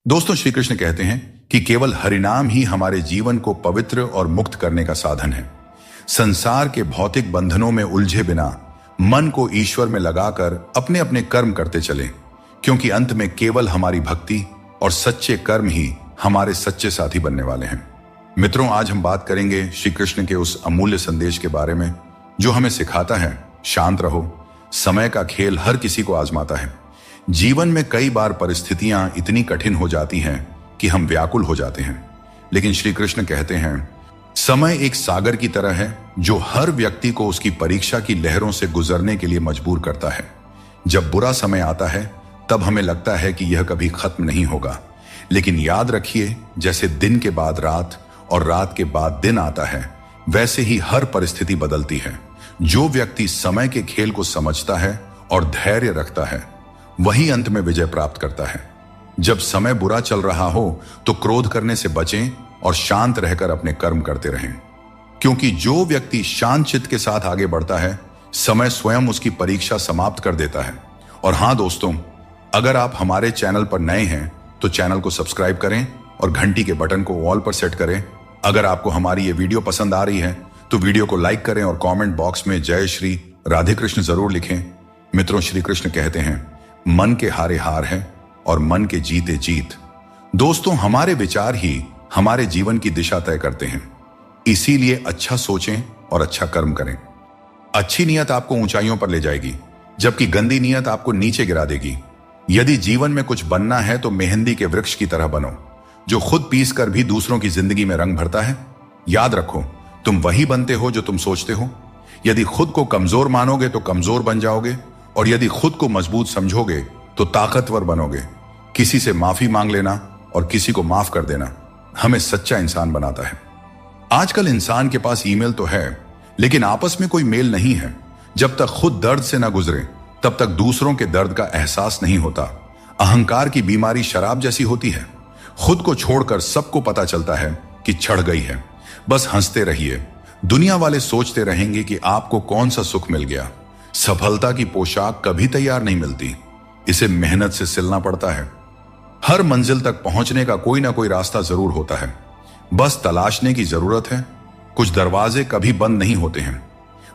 दोस्तों, श्री कृष्ण कहते हैं कि केवल हरिनाम ही हमारे जीवन को पवित्र और मुक्त करने का साधन है। संसार के भौतिक बंधनों में उलझे बिना मन को ईश्वर में लगाकर अपने अपने कर्म करते चलें, क्योंकि अंत में केवल हमारी भक्ति और सच्चे कर्म ही हमारे सच्चे साथी बनने वाले हैं। मित्रों, आज हम बात करेंगे श्री कृष्ण के उस अमूल्य संदेश के बारे में जो हमें सिखाता है, शांत रहो, समय का खेल हर किसी को आजमाता है। जीवन में कई बार परिस्थितियां इतनी कठिन हो जाती हैं कि हम व्याकुल हो जाते हैं, लेकिन श्री कृष्ण कहते हैं समय एक सागर की तरह है जो हर व्यक्ति को उसकी परीक्षा की लहरों से गुजरने के लिए मजबूर करता है। जब बुरा समय आता है तब हमें लगता है कि यह कभी खत्म नहीं होगा, लेकिन याद रखिए, जैसे दिन के बाद रात और रात के बाद दिन आता है, वैसे ही हर परिस्थिति बदलती है। जो व्यक्ति समय के खेल को समझता है और धैर्य रखता है, वही अंत में विजय प्राप्त करता है। जब समय बुरा चल रहा हो तो क्रोध करने से बचें और शांत रहकर अपने कर्म करते रहें, क्योंकि जो व्यक्ति शांत चित्त के साथ आगे बढ़ता है, समय स्वयं उसकी परीक्षा समाप्त कर देता है। और हां दोस्तों, अगर आप हमारे चैनल पर नए हैं तो चैनल को सब्सक्राइब करें और घंटी के बटन को ऑल पर सेट करें। अगर आपको हमारी ये वीडियो पसंद आ रही है तो वीडियो को लाइक करें और कमेंट बॉक्स में जय श्री राधे कृष्ण जरूर लिखें। मित्रों, श्री कृष्ण कहते हैं मन के हारे हार है और मन के जीते जीत। दोस्तों, हमारे विचार ही हमारे जीवन की दिशा तय करते हैं, इसीलिए अच्छा सोचें और अच्छा कर्म करें। अच्छी नीयत आपको ऊंचाइयों पर ले जाएगी, जबकि गंदी नीयत आपको नीचे गिरा देगी। यदि जीवन में कुछ बनना है तो मेहंदी के वृक्ष की तरह बनो, जो खुद पीस कर भी दूसरों की जिंदगी में रंग भरता है। याद रखो, तुम वही बनते हो जो तुम सोचते हो। यदि खुद को कमजोर मानोगे तो कमजोर बन जाओगे, और यदि खुद को मजबूत समझोगे तो ताकतवर बनोगे। किसी से माफी मांग लेना और किसी को माफ कर देना हमें सच्चा इंसान बनाता है। आजकल इंसान के पास ईमेल तो है, लेकिन आपस में कोई मेल नहीं है। जब तक खुद दर्द से ना गुजरे तब तक दूसरों के दर्द का एहसास नहीं होता। अहंकार की बीमारी शराब जैसी होती है। खुद को छोड़कर सबको पता चलता है कि चढ़ गई है। बस हंसते रहिए। दुनिया वाले सोचते रहेंगे कि आपको कौन सा सुख मिल गया। सफलता की पोशाक कभी तैयार नहीं मिलती, इसे मेहनत से सिलना पड़ता है। हर मंजिल तक पहुंचने का कोई ना कोई रास्ता जरूर होता है, बस तलाशने की जरूरत है। कुछ दरवाजे कभी बंद नहीं होते हैं,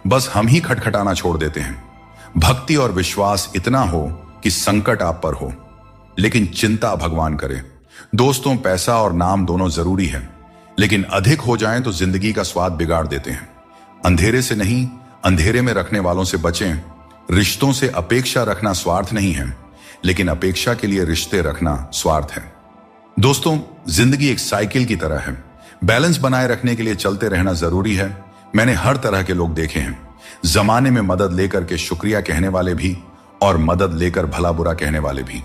बस हम ही खटखटाना छोड़ देते हैं। भक्ति और विश्वास इतना हो कि संकट आप पर हो, लेकिन चिंता भगवान करे। दोस्तों, पैसा और नाम दोनों जरूरी है, लेकिन अधिक हो जाएं तो जिंदगी का स्वाद बिगाड़ देते हैं। अंधेरे से नहीं, अंधेरे में रखने वालों से बचें। रिश्तों से अपेक्षा रखना स्वार्थ नहीं है, लेकिन अपेक्षा के लिए रिश्ते रखना स्वार्थ है। दोस्तों, जिंदगी एक साइकिल की तरह है। बैलेंस बनाए रखने के लिए चलते रहना जरूरी है। मैंने हर तरह के लोग देखे हैं, जमाने में मदद लेकर के शुक्रिया कहने वाले भी और मदद लेकर भला बुरा कहने वाले भी।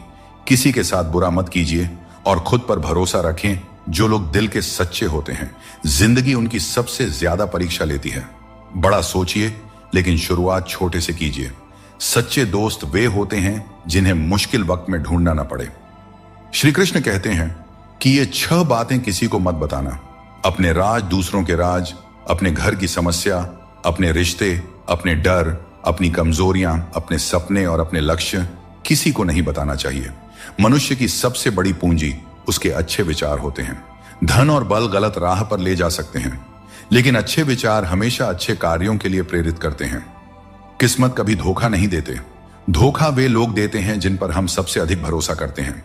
किसी के साथ बुरा मत कीजिए और खुद पर भरोसा रखें। जो लोग दिल के सच्चे होते हैं, जिंदगी उनकी सबसे ज्यादा परीक्षा लेती है। बड़ा सोचिए, लेकिन शुरुआत छोटे से कीजिए। सच्चे दोस्त वे होते हैं जिन्हें मुश्किल वक्त में ढूंढना ना पड़े। श्री कृष्ण कहते हैं कि ये 6 बातें किसी को मत बताना। अपने राज, दूसरों के राज, अपने घर की समस्या, अपने रिश्ते, अपने डर, अपनी कमजोरियां, अपने सपने और अपने लक्ष्य किसी को नहीं बताना चाहिए। मनुष्य की सबसे बड़ी पूंजी उसके अच्छे विचार होते हैं। धन और बल गलत राह पर ले जा सकते हैं, लेकिन अच्छे विचार हमेशा अच्छे कार्यों के लिए प्रेरित करते हैं। किस्मत कभी धोखा नहीं देते। धोखा वे लोग देते हैं जिन पर हम सबसे अधिक भरोसा करते हैं।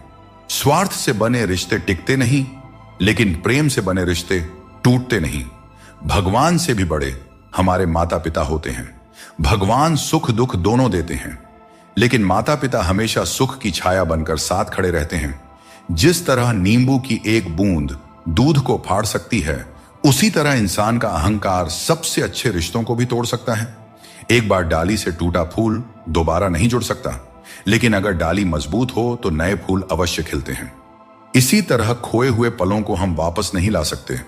स्वार्थ से बने रिश्ते टिकते नहीं, लेकिन प्रेम से बने रिश्ते टूटते नहीं। भगवान से भी बड़े हमारे माता पिता होते हैं। भगवान सुख दुख दोनों देते हैं, लेकिन माता पिता हमेशा सुख की छाया बनकर साथ खड़े रहते हैं। जिस तरह नींबू की एक बूंद दूध को फाड़ सकती है, उसी तरह इंसान का अहंकार सबसे अच्छे रिश्तों को भी तोड़ सकता है। एक बार डाली से टूटा फूल दोबारा नहीं जुड़ सकता, लेकिन अगर डाली मजबूत हो तो नए फूल अवश्य खिलते हैं। इसी तरह खोए हुए पलों को हम वापस नहीं ला सकते,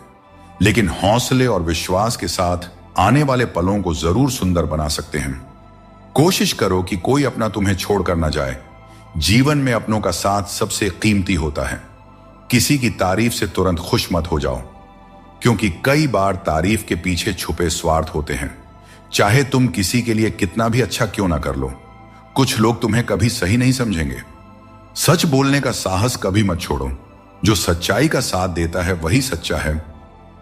लेकिन हौसले और विश्वास के साथ आने वाले पलों को जरूर सुंदर बना सकते हैं। कोशिश करो कि कोई अपना तुम्हें छोड़कर ना जाए। जीवन में अपनों का साथ सबसे कीमती होता है। किसी की तारीफ से तुरंत खुश मत हो जाओ, क्योंकि कई बार तारीफ के पीछे छुपे स्वार्थ होते हैं। चाहे तुम किसी के लिए कितना भी अच्छा क्यों ना कर लो, कुछ लोग तुम्हें कभी सही नहीं समझेंगे। सच बोलने का साहस कभी मत छोड़ो, जो सच्चाई का साथ देता है वही सच्चा है।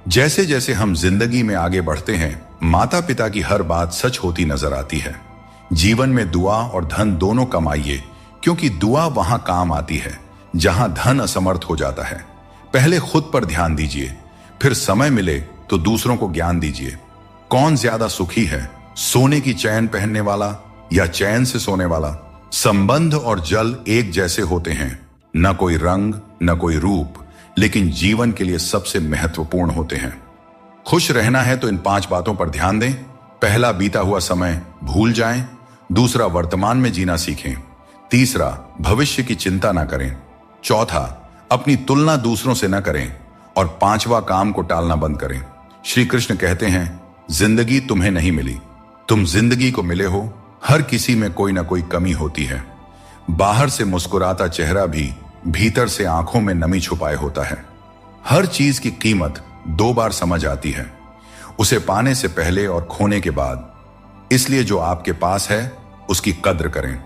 जैसे जैसे हम जिंदगी में आगे बढ़ते हैं, माता पिता की हर बात सच होती नजर आती है। जीवन में दुआ और धन दोनों कमाइए, क्योंकि दुआ वहां काम आती है जहां धन असमर्थ हो जाता है। पहले खुद पर ध्यान दीजिए, फिर समय मिले तो दूसरों को ज्ञान दीजिए। कौन ज्यादा सुखी है, सोने की चैन पहनने वाला या चैन से सोने वाला? संबंध और जल एक जैसे होते हैं, न कोई रंग न कोई रूप, लेकिन जीवन के लिए सबसे महत्वपूर्ण होते हैं। खुश रहना है तो इन 5 बातों पर ध्यान दें। पहला, बीता हुआ समय भूल जाएं। दूसरा, वर्तमान में जीना सीखें। तीसरा, भविष्य की चिंता ना करें। चौथा, अपनी तुलना दूसरों से न करें। और 5वां, काम को टालना बंद करें। श्री कृष्ण कहते हैं, जिंदगी तुम्हें नहीं मिली, तुम जिंदगी को मिले हो। हर किसी में कोई ना कोई कमी होती है। बाहर से मुस्कुराता चेहरा भी भीतर से आंखों में नमी छुपाए होता है। हर चीज की कीमत 2 बार समझ आती है, उसे पाने से पहले और खोने के बाद। इसलिए जो आपके पास है उसकी कद्र करें।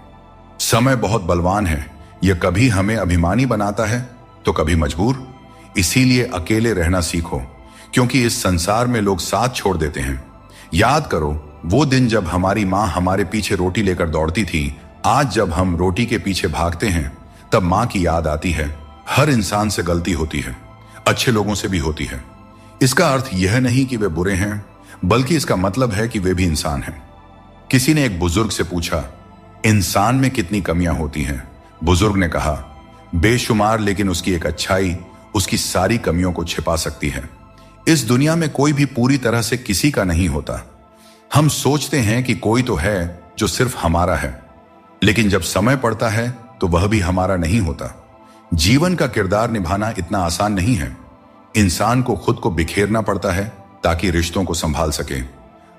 समय बहुत बलवान है, यह कभी हमें अभिमानी बनाता है तो कभी मजबूर। इसीलिए अकेले रहना सीखो, क्योंकि इस संसार में लोग साथ छोड़ देते हैं। याद करो वो दिन जब हमारी माँ हमारे पीछे रोटी लेकर दौड़ती थी। आज जब हम रोटी के पीछे भागते हैं तब माँ की याद आती है। हर इंसान से गलती होती है, अच्छे लोगों से भी होती है। इसका अर्थ यह नहीं कि वे बुरे हैं, बल्कि इसका मतलब है कि वे भी इंसान हैं। किसी ने एक बुजुर्ग से पूछा, इंसान में कितनी कमियां होती हैं? बुजुर्ग ने कहा, बेशुमार, लेकिन उसकी एक अच्छाई उसकी सारी कमियों को छिपा सकती है। इस दुनिया में कोई भी पूरी तरह से किसी का नहीं होता। हम सोचते हैं कि कोई तो है जो सिर्फ हमारा है, लेकिन जब समय पड़ता है तो वह भी हमारा नहीं होता। जीवन का किरदार निभाना इतना आसान नहीं है। इंसान को खुद को बिखेरना पड़ता है ताकि रिश्तों को संभाल सके।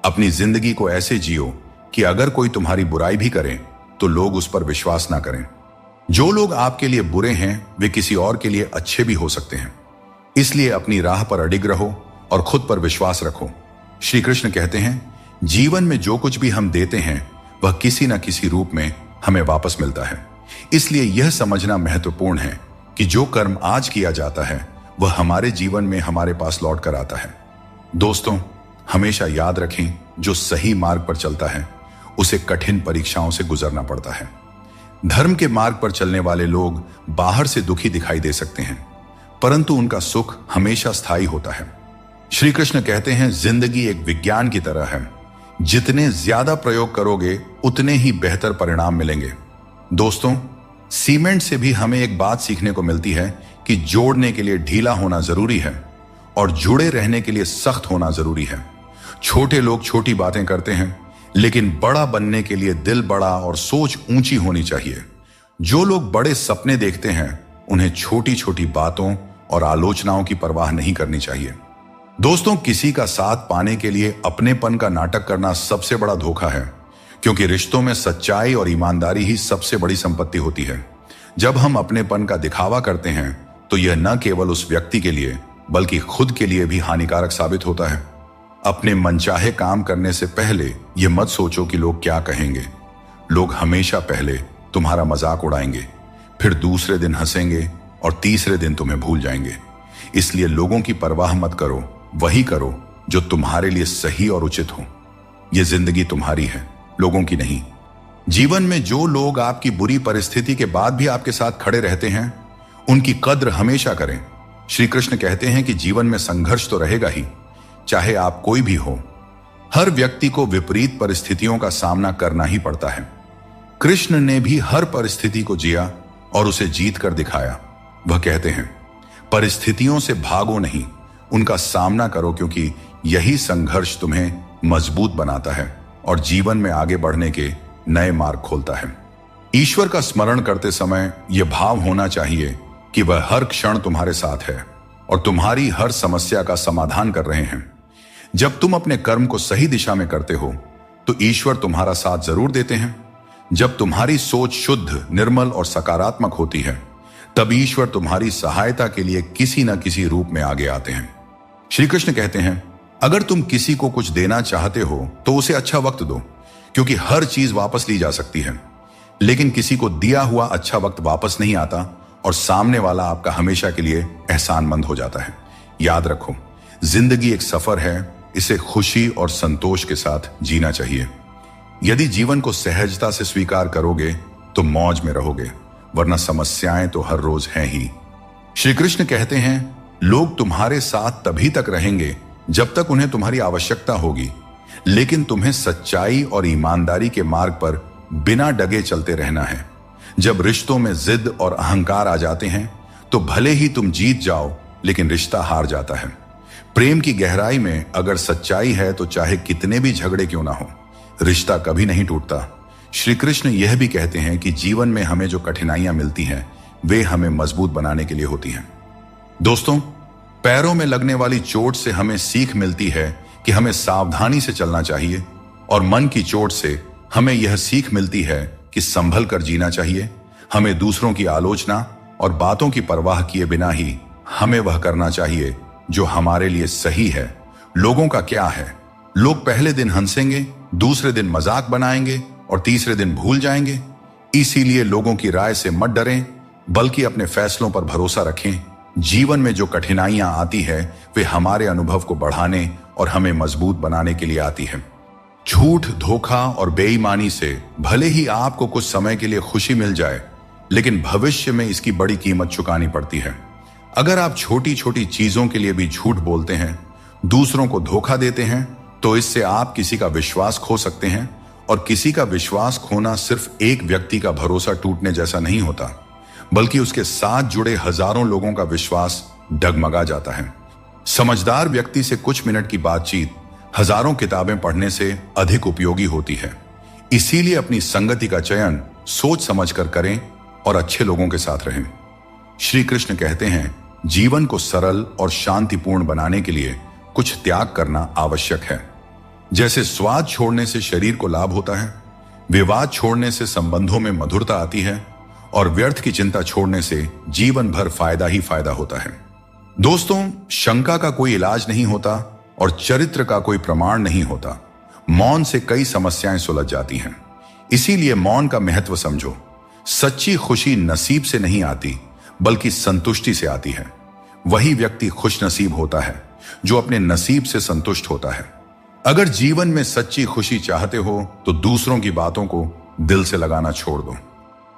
अपनी जिंदगी को ऐसे जियो कि अगर कोई तुम्हारी बुराई भी करे तो लोग उस पर विश्वास ना करें। जो लोग आपके लिए बुरे हैं वे किसी और के लिए अच्छे भी हो सकते हैं। इसलिए अपनी राह पर अडिग रहो और खुद पर विश्वास रखो। श्री कृष्ण कहते हैं, जीवन में जो कुछ भी हम देते हैं वह किसी न किसी रूप में हमें वापस मिलता है। इसलिए यह समझना महत्वपूर्ण है कि जो कर्म आज किया जाता है वह हमारे जीवन में हमारे पास लौट कर आता है। दोस्तों, हमेशा याद रखें, जो सही मार्ग पर चलता है उसे कठिन परीक्षाओं से गुजरना पड़ता है। धर्म के मार्ग पर चलने वाले लोग बाहर से दुखी दिखाई दे सकते हैं, परंतु उनका सुख हमेशा स्थायी होता है। श्री कृष्ण कहते हैं, जिंदगी एक विज्ञान की तरह है, जितने ज्यादा प्रयोग करोगे उतने ही बेहतर परिणाम मिलेंगे। दोस्तों, सीमेंट से भी हमें एक बात सीखने को मिलती है कि जोड़ने के लिए ढीला होना जरूरी है और जुड़े रहने के लिए सख्त होना जरूरी है। छोटे लोग छोटी बातें करते हैं, लेकिन बड़ा बनने के लिए दिल बड़ा और सोच ऊंची होनी चाहिए। जो लोग बड़े सपने देखते हैं उन्हें छोटी छोटी बातों और आलोचनाओं की परवाह नहीं करनी चाहिए। दोस्तों, किसी का साथ पाने के लिए अपनेपन का नाटक करना सबसे बड़ा धोखा है, क्योंकि रिश्तों में सच्चाई और ईमानदारी ही सबसे बड़ी संपत्ति होती है। जब हम अपनेपन का दिखावा करते हैं तो यह न केवल उस व्यक्ति के लिए बल्कि खुद के लिए भी हानिकारक साबित होता है। अपने मनचाहे काम करने से पहले यह मत सोचो कि लोग क्या कहेंगे। लोग हमेशा पहले तुम्हारा मजाक उड़ाएंगे, फिर दूसरे दिन हंसेंगे और तीसरे दिन तुम्हें भूल जाएंगे। इसलिए लोगों की परवाह मत करो, वही करो जो तुम्हारे लिए सही और उचित हो। यह जिंदगी तुम्हारी है, लोगों की नहीं। जीवन में जो लोग आपकी बुरी परिस्थिति के बाद भी आपके साथ खड़े रहते हैं उनकी कद्र हमेशा करें। श्री कृष्ण कहते हैं कि जीवन में संघर्ष तो रहेगा ही, चाहे आप कोई भी हो। हर व्यक्ति को विपरीत परिस्थितियों का सामना करना ही पड़ता है। कृष्ण ने भी हर परिस्थिति को जिया और उसे जीत कर दिखाया। वह कहते हैं, परिस्थितियों से भागो नहीं, उनका सामना करो, क्योंकि यही संघर्ष तुम्हें मजबूत बनाता है और जीवन में आगे बढ़ने के नए मार्ग खोलता है। ईश्वर का स्मरण करते समय यह भाव होना चाहिए कि वह हर क्षण तुम्हारे साथ है और तुम्हारी हर समस्या का समाधान कर रहे हैं। जब तुम अपने कर्म को सही दिशा में करते हो तो ईश्वर तुम्हारा साथ जरूर देते हैं। जब तुम्हारी सोच शुद्ध, निर्मल और सकारात्मक होती है तब ईश्वर तुम्हारी सहायता के लिए किसी न किसी रूप में आगे आते हैं। श्री कृष्ण कहते हैं, अगर तुम किसी को कुछ देना चाहते हो तो उसे अच्छा वक्त दो, क्योंकि हर चीज वापस ली जा सकती है, लेकिन किसी को दिया हुआ अच्छा वक्त वापस नहीं आता और सामने वाला आपका हमेशा के लिए एहसानमंद हो जाता है। याद रखो, जिंदगी एक सफर है, इसे खुशी और संतोष के साथ जीना चाहिए। यदि जीवन को सहजता से स्वीकार करोगे तो मौज में रहोगे, वरना समस्याएं तो हर रोज हैं ही। श्री कृष्ण कहते हैं, लोग तुम्हारे साथ तभी तक रहेंगे जब तक उन्हें तुम्हारी आवश्यकता होगी, लेकिन तुम्हें सच्चाई और ईमानदारी के मार्ग पर बिना डगे चलते रहना है। जब रिश्तों में जिद और अहंकार आ जाते हैं तो भले ही तुम जीत जाओ, लेकिन रिश्ता हार जाता है। प्रेम की गहराई में अगर सच्चाई है तो चाहे कितने भी झगड़े क्यों ना हो, रिश्ता कभी नहीं टूटता। श्री कृष्ण यह भी कहते हैं कि जीवन में हमें जो कठिनाइयां मिलती हैं वे हमें मजबूत बनाने के लिए होती हैं। दोस्तों, पैरों में लगने वाली चोट से हमें सीख मिलती है कि हमें सावधानी से चलना चाहिए, और मन की चोट से हमें यह सीख मिलती है कि संभल कर जीना चाहिए। हमें दूसरों की आलोचना और बातों की परवाह किए बिना ही हमें वह करना चाहिए जो हमारे लिए सही है। लोगों का क्या है, लोग पहले दिन हंसेंगे, दूसरे दिन मजाक बनाएंगे और तीसरे दिन भूल जाएंगे। इसीलिए लोगों की राय से मत डरें, बल्कि अपने फैसलों पर भरोसा रखें। जीवन में जो कठिनाइयां आती है वे हमारे अनुभव को बढ़ाने और हमें मजबूत बनाने के लिए आती है। झूठ, धोखा और बेईमानी से भले ही आपको कुछ समय के लिए खुशी मिल जाए, लेकिन भविष्य में इसकी बड़ी कीमत चुकानी पड़ती है। अगर आप छोटी छोटी चीजों के लिए भी झूठ बोलते हैं, दूसरों को धोखा देते हैं, तो इससे आप किसी का विश्वास खो सकते हैं। और किसी का विश्वास खोना सिर्फ एक व्यक्ति का भरोसा टूटने जैसा नहीं होता, बल्कि उसके साथ जुड़े हजारों लोगों का विश्वास डगमगा जाता है। समझदार व्यक्ति से कुछ मिनट की बातचीत हजारों किताबें पढ़ने से अधिक उपयोगी होती है। इसीलिए अपनी संगति का चयन सोच समझ कर करें और अच्छे लोगों के साथ रहें। श्री कृष्ण कहते हैं, जीवन को सरल और शांतिपूर्ण बनाने के लिए कुछ त्याग करना आवश्यक है। जैसे स्वाद छोड़ने से शरीर को लाभ होता है, विवाद छोड़ने से संबंधों में मधुरता आती है, और व्यर्थ की चिंता छोड़ने से जीवन भर फायदा ही फायदा होता है। दोस्तों, शंका का कोई इलाज नहीं होता और चरित्र का कोई प्रमाण नहीं होता। मौन से कई समस्याएं सुलझ जाती हैं। इसीलिए मौन का महत्व समझो। सच्ची खुशी नसीब से नहीं आती, बल्कि संतुष्टि से आती है। वही व्यक्ति खुश नसीब होता है जो अपने नसीब से संतुष्ट होता है। अगर जीवन में सच्ची खुशी चाहते हो तो दूसरों की बातों को दिल से लगाना छोड़ दो।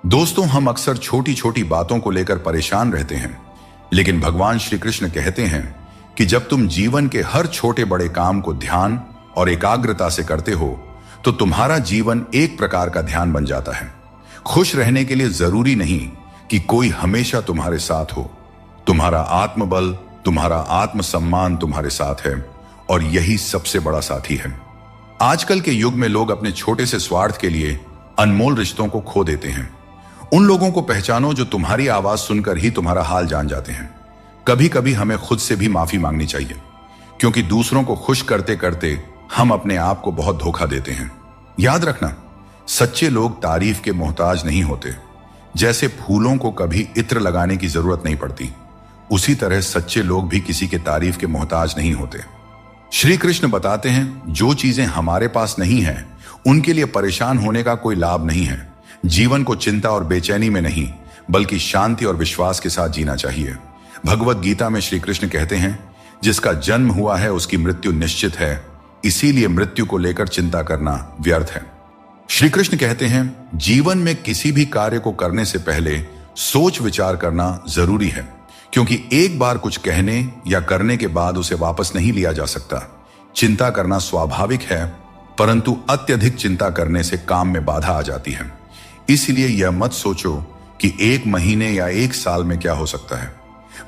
दोस्तों, हम अक्सर छोटी छोटी बातों को लेकर परेशान रहते हैं, लेकिन भगवान श्री कृष्ण कहते हैं कि जब तुम जीवन के हर छोटे बड़े काम को ध्यान और एकाग्रता से करते हो तो तुम्हारा जीवन एक प्रकार का ध्यान बन जाता है। खुश रहने के लिए जरूरी नहीं कि कोई हमेशा तुम्हारे साथ हो। तुम्हारा आत्मबल, तुम्हारा आत्मसम्मान तुम्हारे साथ है, और यही सबसे बड़ा साथी है। आजकल के युग में लोग अपने छोटे से स्वार्थ के लिए अनमोल रिश्तों को खो देते हैं। उन लोगों को पहचानो जो तुम्हारी आवाज सुनकर ही तुम्हारा हाल जान जाते हैं। कभी कभी हमें खुद से भी माफी मांगनी चाहिए, क्योंकि दूसरों को खुश करते करते हम अपने आप को बहुत धोखा देते हैं। याद रखना, सच्चे लोग तारीफ के मोहताज नहीं होते। जैसे फूलों को कभी इत्र लगाने की जरूरत नहीं पड़ती, उसी तरह सच्चे लोग भी किसी के तारीफ के मोहताज नहीं होते। श्री कृष्ण बताते हैं, जो चीजें हमारे पास नहीं है उनके लिए परेशान होने का कोई लाभ नहीं है। जीवन को चिंता और बेचैनी में नहीं, बल्कि शांति और विश्वास के साथ जीना चाहिए। भगवत गीता में श्री कृष्ण कहते हैं, जिसका जन्म हुआ है उसकी मृत्यु निश्चित है, इसीलिए मृत्यु को लेकर चिंता करना व्यर्थ है। श्री कृष्ण कहते हैं, जीवन में किसी भी कार्य को करने से पहले सोच विचार करना जरूरी है, क्योंकि एक बार कुछ कहने या करने के बाद उसे वापस नहीं लिया जा सकता। चिंता करना स्वाभाविक है, परंतु अत्यधिक चिंता करने से काम में बाधा आ जाती है। इसलिए यह मत सोचो कि 1 महीने या 1 साल में क्या हो सकता है,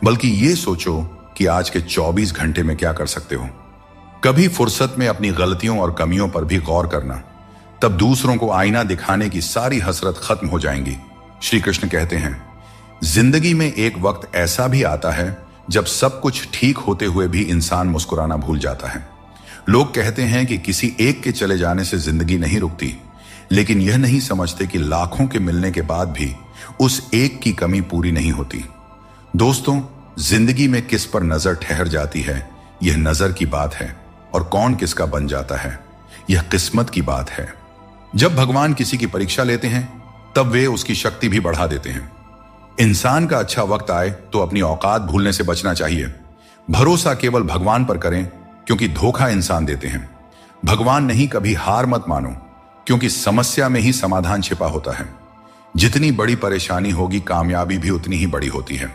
बल्कि ये सोचो कि आज के 24 घंटे में क्या कर सकते हो। कभी फुर्सत में अपनी गलतियों और कमियों पर भी गौर करना, तब दूसरों को आईना दिखाने की सारी हसरत खत्म हो जाएंगी। श्री कृष्ण कहते हैं, जिंदगी में एक वक्त ऐसा भी आता है जब सब कुछ ठीक होते हुए भी इंसान मुस्कुराना भूल जाता है। लोग कहते हैं कि किसी एक के चले जाने से जिंदगी नहीं रुकती, लेकिन यह नहीं समझते कि लाखों के मिलने के बाद भी उस एक की कमी पूरी नहीं होती। दोस्तों, जिंदगी में किस पर नजर ठहर जाती है यह नजर की बात है, और कौन किसका बन जाता है यह किस्मत की बात है। जब भगवान किसी की परीक्षा लेते हैं तब वे उसकी शक्ति भी बढ़ा देते हैं। इंसान का अच्छा वक्त आए तो अपनी औकात भूलने से बचना चाहिए। भरोसा केवल भगवान पर करें, क्योंकि धोखा इंसान देते हैं। भगवान नहीं, कभी हार मत मानो, क्योंकि समस्या में ही समाधान छिपा होता है। जितनी बड़ी परेशानी होगी, कामयाबी भी उतनी ही बड़ी होती है।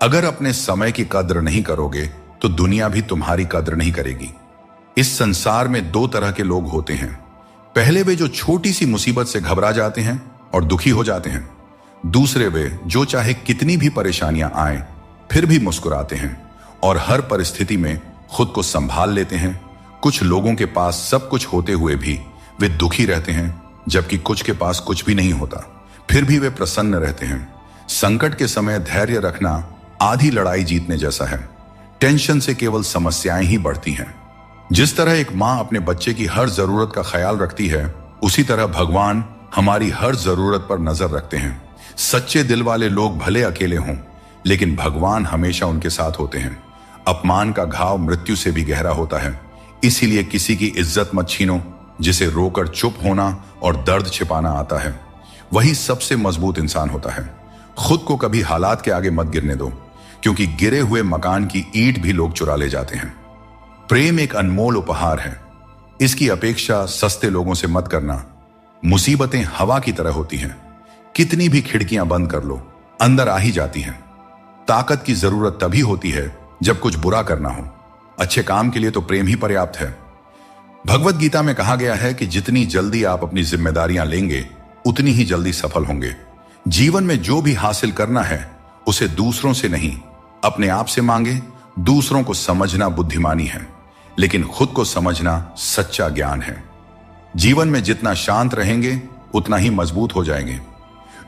अगर अपने समय की कद्र नहीं करोगे तो दुनिया भी तुम्हारी कद्र नहीं करेगी। इस संसार में दो तरह के लोग होते हैं। पहले वे जो छोटी सी मुसीबत से घबरा जाते हैं और दुखी हो जाते हैं। दूसरे वे जो चाहे कितनी भी परेशानियां आए फिर भी मुस्कुराते हैं और हर परिस्थिति में खुद को संभाल लेते हैं। कुछ लोगों के पास सब कुछ होते हुए भी वे दुखी रहते हैं, जबकि कुछ के पास कुछ भी नहीं होता, फिर भी वे प्रसन्न रहते हैं। संकट के समय धैर्य रखना आधी लड़ाई जीतने जैसा है। टेंशन से केवल समस्याएं ही बढ़ती हैं। जिस तरह एक माँ अपने बच्चे की हर जरूरत का ख्याल रखती है, उसी तरह भगवान हमारी हर जरूरत पर नजर रखते हैं। सच्चे दिल वाले लोग भले अकेले हों, लेकिन भगवान हमेशा उनके साथ होते हैं। अपमान का घाव मृत्यु से भी गहरा होता है, इसीलिए किसी की इज्जत मत छीनो। जिसे रोकर चुप होना और दर्द छिपाना आता है, वही सबसे मजबूत इंसान होता है। खुद को कभी हालात के आगे मत गिरने दो, क्योंकि गिरे हुए मकान की ईंट भी लोग चुरा ले जाते हैं। प्रेम एक अनमोल उपहार है, इसकी अपेक्षा सस्ते लोगों से मत करना। मुसीबतें हवा की तरह होती हैं, कितनी भी खिड़कियां बंद कर लो, अंदर आ ही जाती हैं। ताकत की जरूरत तभी होती है जब कुछ बुरा करना हो। अच्छे काम के लिए तो प्रेम ही पर्याप्त है। भगवत गीता में कहा गया है कि जितनी जल्दी आप अपनी जिम्मेदारियां लेंगे, उतनी ही जल्दी सफल होंगे। जीवन में जो भी हासिल करना है, उसे दूसरों से नहीं, अपने आप से मांगे। दूसरों को समझना बुद्धिमानी है, लेकिन खुद को समझना सच्चा ज्ञान है। जीवन में जितना शांत रहेंगे, उतना ही मजबूत हो जाएंगे।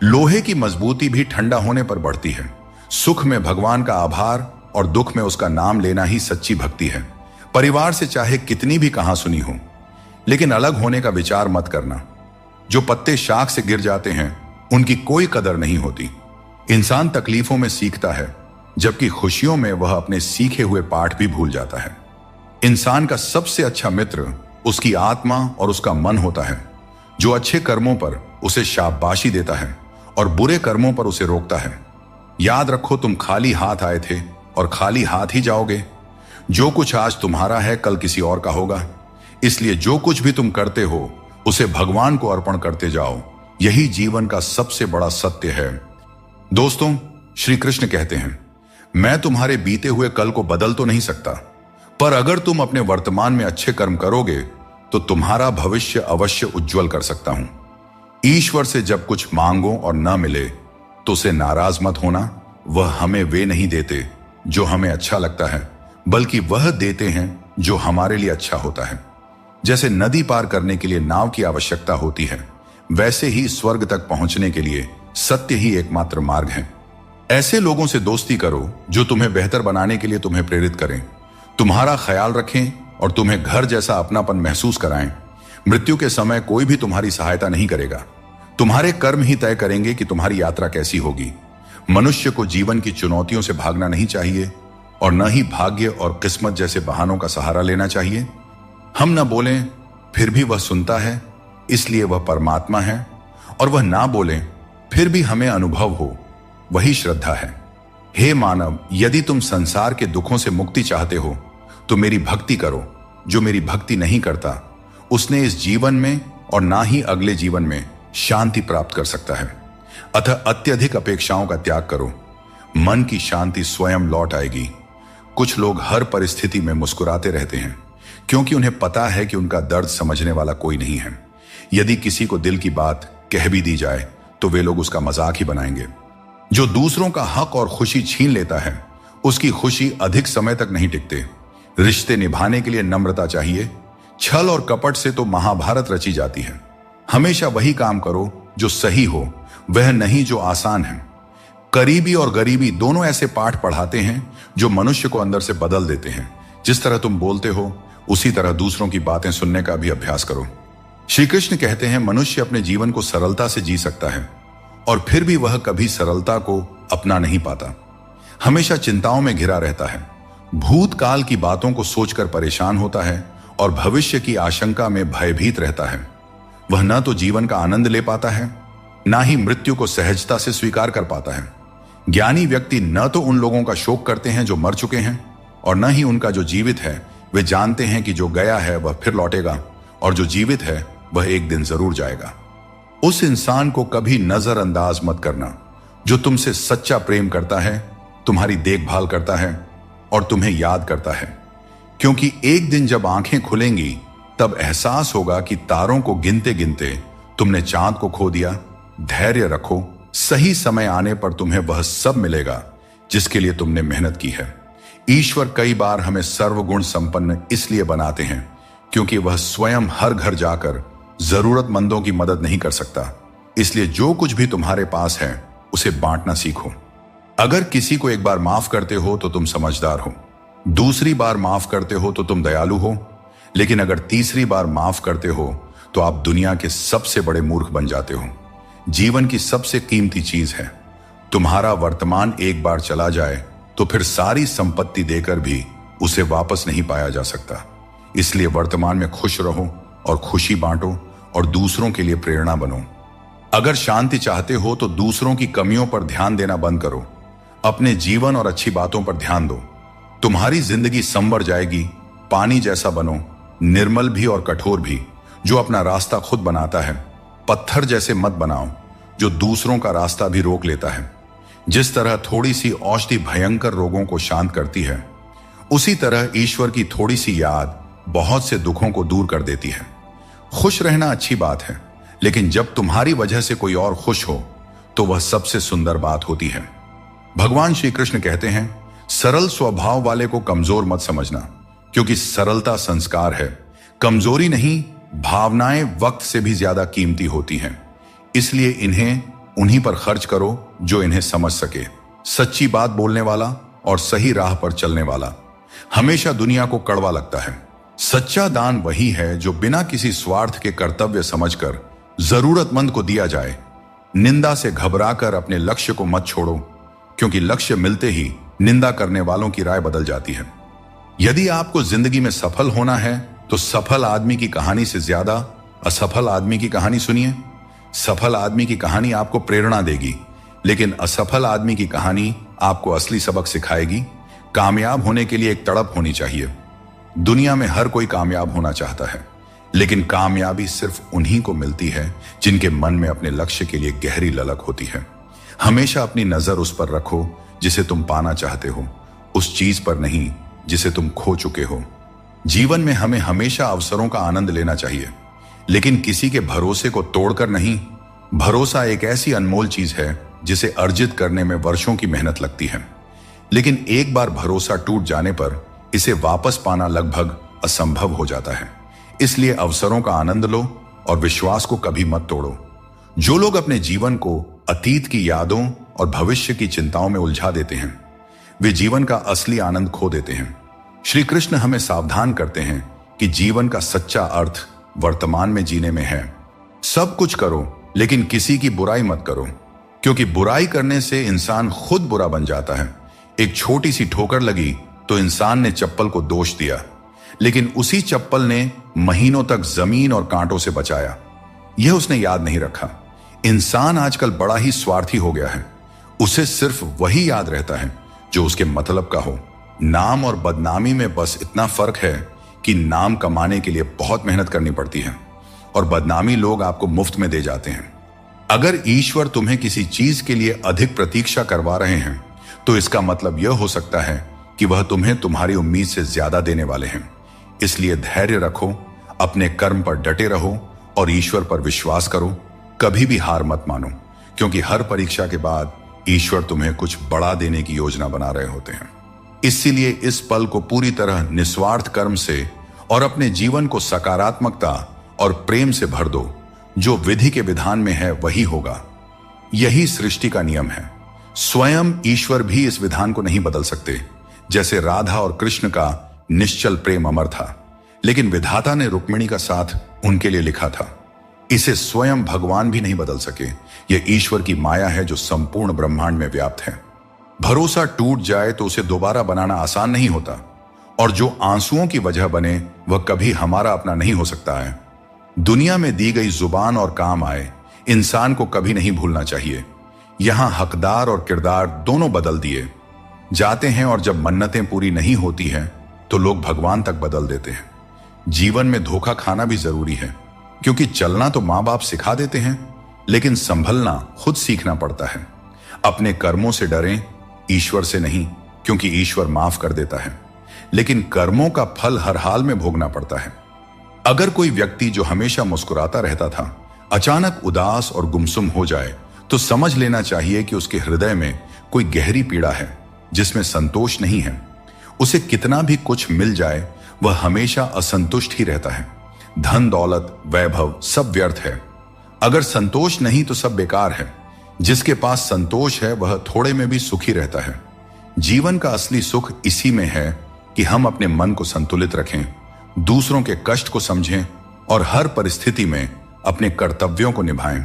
लोहे की मजबूती भी ठंडा होने पर बढ़ती है। सुख में भगवान का आभार और दुख में उसका नाम लेना ही सच्ची भक्ति है। परिवार से चाहे कितनी भी कहां सुनी हो, लेकिन अलग होने का विचार मत करना। जो पत्ते शाख से गिर जाते हैं, उनकी कोई कदर नहीं होती। इंसान तकलीफों में सीखता है, जबकि खुशियों में वह अपने सीखे हुए पाठ भी भूल जाता है। इंसान का सबसे अच्छा मित्र उसकी आत्मा और उसका मन होता है, जो अच्छे कर्मों पर उसे शाबाशी देता है और बुरे कर्मों पर उसे रोकता है। याद रखो, तुम खाली हाथ आए थे और खाली हाथ ही जाओगे। जो कुछ आज तुम्हारा है, कल किसी और का होगा। इसलिए जो कुछ भी तुम करते हो, उसे भगवान को अर्पण करते जाओ। यही जीवन का सबसे बड़ा सत्य है। दोस्तों, श्री कृष्ण कहते हैं, मैं तुम्हारे बीते हुए कल को बदल तो नहीं सकता, पर अगर तुम अपने वर्तमान में अच्छे कर्म करोगे तो तुम्हारा भविष्य अवश्य उज्जवल कर सकता हूं। ईश्वर से जब कुछ मांगो और न मिले तो उसे नाराज मत होना। वह हमें वे नहीं देते जो हमें अच्छा लगता है, बल्कि वह देते हैं जो हमारे लिए अच्छा होता है। जैसे नदी पार करने के लिए नाव की आवश्यकता होती है, वैसे ही स्वर्ग तक पहुंचने के लिए सत्य ही एकमात्र मार्ग है। ऐसे लोगों से दोस्ती करो जो तुम्हें बेहतर बनाने के लिए तुम्हें प्रेरित करें, तुम्हारा ख्याल रखें और तुम्हें घर जैसा अपनापन महसूस कराएं। मृत्यु के समय कोई भी तुम्हारी सहायता नहीं करेगा। तुम्हारे कर्म ही तय करेंगे कि तुम्हारी यात्रा कैसी होगी। मनुष्य को जीवन की चुनौतियों से भागना नहीं चाहिए और न ही भाग्य और किस्मत जैसे बहानों का सहारा लेना चाहिए। हम न बोलें फिर भी वह सुनता है, इसलिए वह परमात्मा है, और वह ना बोलें फिर भी हमें अनुभव हो, वही श्रद्धा है। हे मानव, यदि तुम संसार के दुखों से मुक्ति चाहते हो तो मेरी भक्ति करो। जो मेरी भक्ति नहीं करता, उसने इस जीवन में और ना ही अगले जीवन में शांति प्राप्त कर सकता है। अतः अत्यधिक अपेक्षाओं का त्याग करो, मन की शांति स्वयं लौट आएगी। कुछ लोग हर परिस्थिति में मुस्कुराते रहते हैं, क्योंकि उन्हें पता है कि उनका दर्द समझने वाला कोई नहीं है। यदि किसी को दिल की बात कह भी दी जाए तो वे लोग उसका मजाक ही बनाएंगे। जो दूसरों का हक और खुशी छीन लेता है, उसकी खुशी अधिक समय तक नहीं टिकते। रिश्ते निभाने के लिए नम्रता चाहिए। छल और कपट से तो महाभारत रची जाती है। हमेशा वही काम करो जो सही हो, वह नहीं जो आसान है। करीबी और गरीबी दोनों ऐसे पाठ पढ़ाते हैं जो मनुष्य को अंदर से बदल देते हैं। जिस तरह तुम बोलते हो, उसी तरह दूसरों की बातें सुनने का भी अभ्यास करो। श्री कृष्ण कहते हैं, मनुष्य अपने जीवन को सरलता से जी सकता है और फिर भी वह कभी सरलता को अपना नहीं पाता। हमेशा चिंताओं में घिरा रहता है, भूतकाल की बातों को सोचकर परेशान होता है और भविष्य की आशंका में भयभीत रहता है। वह न तो जीवन का आनंद ले पाता है, ना ही मृत्यु को सहजता से स्वीकार कर पाता है। ज्ञानी व्यक्ति न तो उन लोगों का शोक करते हैं जो मर चुके हैं, और न ही उनका जो जीवित है। वे जानते हैं कि जो गया है वह फिर लौटेगा, और जो जीवित है वह एक दिन जरूर जाएगा। उस इंसान को कभी नजरअंदाज मत करना जो तुमसे सच्चा प्रेम करता है, तुम्हारी देखभाल करता है और तुम्हें याद करता है। क्योंकि एक दिन जब आंखें खुलेंगी तब एहसास होगा कि तारों को गिनते गिनते तुमने चांद को खो दिया। धैर्य रखो, सही समय आने पर तुम्हें वह सब मिलेगा जिसके लिए तुमने मेहनत की है। ईश्वर कई बार हमें सर्वगुण संपन्न इसलिए बनाते हैं क्योंकि वह स्वयं हर घर जाकर जरूरतमंदों की मदद नहीं कर सकता। इसलिए जो कुछ भी तुम्हारे पास है उसे बांटना सीखो। अगर किसी को एक बार माफ करते हो तो तुम समझदार हो, दूसरी बार माफ करते हो तो तुम दयालु हो, लेकिन अगर तीसरी बार माफ करते हो तो आप दुनिया के सबसे बड़े मूर्ख बन जाते हो। जीवन की सबसे कीमती चीज है। तुम्हारा वर्तमान एक बार चला जाए तो फिर सारी संपत्ति देकर भी उसे वापस नहीं पाया जा सकता। इसलिए वर्तमान में खुश रहो और खुशी बांटो और दूसरों के लिए प्रेरणा बनो। अगर शांति चाहते हो तो दूसरों की कमियों पर ध्यान देना बंद करो। अपने जीवन और अच्छी बातों पर ध्यान दो। तुम्हारी जिंदगी संवर जाएगी। पानी जैसा बनो, निर्मल भी और कठोर भी, जो अपना रास्ता खुद बनाता है। पत्थर जैसे मत बनाओ जो दूसरों का रास्ता भी रोक लेता है। जिस तरह थोड़ी सी औषधि भयंकर रोगों को शांत करती है, उसी तरह ईश्वर की थोड़ी सी याद बहुत से दुखों को दूर कर देती है। खुश रहना अच्छी बात है, लेकिन जब तुम्हारी वजह से कोई और खुश हो तो वह सबसे सुंदर बात होती है। भगवान श्री कृष्ण कहते हैं, सरल स्वभाव वाले को कमजोर मत समझना, क्योंकि सरलता संस्कार है। कमजोरी नहीं, भावनाएं वक्त से भी ज्यादा कीमती होती हैं। इसलिए इन्हें उन्हीं पर खर्च करो जो इन्हें समझ सके। सच्ची बात बोलने वाला और सही राह पर चलने वाला हमेशा दुनिया को कड़वा लगता है। सच्चा दान वही है जो बिना किसी स्वार्थ के कर्तव्य समझकर जरूरतमंद को दिया जाए। निंदा से घबराकर अपने लक्ष्य को मत छोड़ो, क्योंकि लक्ष्य मिलते ही निंदा करने वालों की राय बदल जाती है। यदि आपको जिंदगी में सफल होना है तो सफल आदमी की कहानी से ज्यादा असफल आदमी की कहानी सुनिए। सफल आदमी की कहानी आपको प्रेरणा देगी, लेकिन असफल आदमी की कहानी आपको असली सबक सिखाएगी। कामयाब होने के लिए एक तड़प होनी चाहिए। दुनिया में हर कोई कामयाब होना चाहता है, लेकिन कामयाबी सिर्फ उन्हीं को मिलती है जिनके मन में अपने लक्ष्य के लिए गहरी ललक होती है। हमेशा अपनी नजर उस पर रखो जिसे तुम पाना चाहते हो, उस चीज पर नहीं जिसे तुम खो चुके हो। जीवन में हमें हमेशा अवसरों का आनंद लेना चाहिए, लेकिन किसी के भरोसे को तोड़कर नहीं। भरोसा एक ऐसी अनमोल चीज है जिसे अर्जित करने में वर्षों की मेहनत लगती है, लेकिन एक बार भरोसा टूट जाने पर इसे वापस पाना लगभग असंभव हो जाता है। इसलिए अवसरों का आनंद लो और विश्वास को कभी मत तोड़ो। जो लोग अपने जीवन को अतीत की यादों और भविष्य की चिंताओं में उलझा देते हैं, वे जीवन का असली आनंद खो देते हैं। श्री कृष्ण हमें सावधान करते हैं कि जीवन का सच्चा अर्थ वर्तमान में जीने में है। सब कुछ करो, लेकिन किसी की बुराई मत करो, क्योंकि बुराई करने से इंसान खुद बुरा बन जाता है। एक छोटी सी ठोकर लगी तो इंसान ने चप्पल को दोष दिया, लेकिन उसी चप्पल ने महीनों तक जमीन और कांटों से बचाया। यह उसने याद नहीं रखा। इंसान आजकल बड़ा ही स्वार्थी हो गया है। उसे सिर्फ वही याद रहता है जो उसके मतलब का हो। नाम और बदनामी में बस इतना फर्क है कि नाम कमाने के लिए बहुत मेहनत करनी पड़ती है, और बदनामी लोग आपको मुफ्त में दे जाते हैं। अगर ईश्वर तुम्हें किसी चीज के लिए अधिक प्रतीक्षा करवा रहे हैं तो इसका मतलब यह हो सकता है कि वह तुम्हें तुम्हारी उम्मीद से ज्यादा देने वाले हैं। इसलिए धैर्य रखो, अपने कर्म पर डटे रहो और ईश्वर पर विश्वास करो। कभी भी हार मत मानो, क्योंकि हर परीक्षा के बाद ईश्वर तुम्हें कुछ बड़ा देने की योजना बना रहे होते हैं। इसीलिए इस पल को पूरी तरह निस्वार्थ कर्म से और अपने जीवन को सकारात्मकता और प्रेम से भर दो। जो विधि के विधान में है वही होगा। यही सृष्टि का नियम है। स्वयं ईश्वर भी इस विधान को नहीं बदल सकते। जैसे राधा और कृष्ण का निश्चल प्रेम अमर था, लेकिन विधाता ने रुक्मिणी का साथ उनके लिए लिखा था। इसे स्वयं भगवान भी नहीं बदल सके। यह ईश्वर की माया है जो संपूर्ण ब्रह्मांड में व्याप्त है। भरोसा टूट जाए तो उसे दोबारा बनाना आसान नहीं होता, और जो आंसुओं की वजह बने वह कभी हमारा अपना नहीं हो सकता है। दुनिया में दी गई जुबान और काम आए इंसान को कभी नहीं भूलना चाहिए। यहां हकदार और किरदार दोनों बदल दिए जाते हैं, और जब मन्नतें पूरी नहीं होती हैं तो लोग भगवान तक बदल देते हैं। जीवन में धोखा खाना भी जरूरी है, क्योंकि चलना तो मां बाप सिखा देते हैं, लेकिन संभलना खुद सीखना पड़ता है। अपने कर्मों से डरें, ईश्वर से नहीं, क्योंकि ईश्वर माफ कर देता है, लेकिन कर्मों का फल हर हाल में भोगना पड़ता है। अगर कोई व्यक्ति जो हमेशा मुस्कुराता रहता था अचानक उदास और गुमसुम हो जाए, तो समझ लेना चाहिए कि उसके हृदय में कोई गहरी पीड़ा है जिसमें संतोष नहीं है। उसे कितना भी कुछ मिल जाए वह हमेशा असंतुष्ट ही रहता है। धन दौलत वैभव सब व्यर्थ है, अगर संतोष नहीं तो सब बेकार है। जिसके पास संतोष है वह थोड़े में भी सुखी रहता है। जीवन का असली सुख इसी में है कि हम अपने मन को संतुलित रखें, दूसरों के कष्ट को समझें और हर परिस्थिति में अपने कर्तव्यों को निभाएं।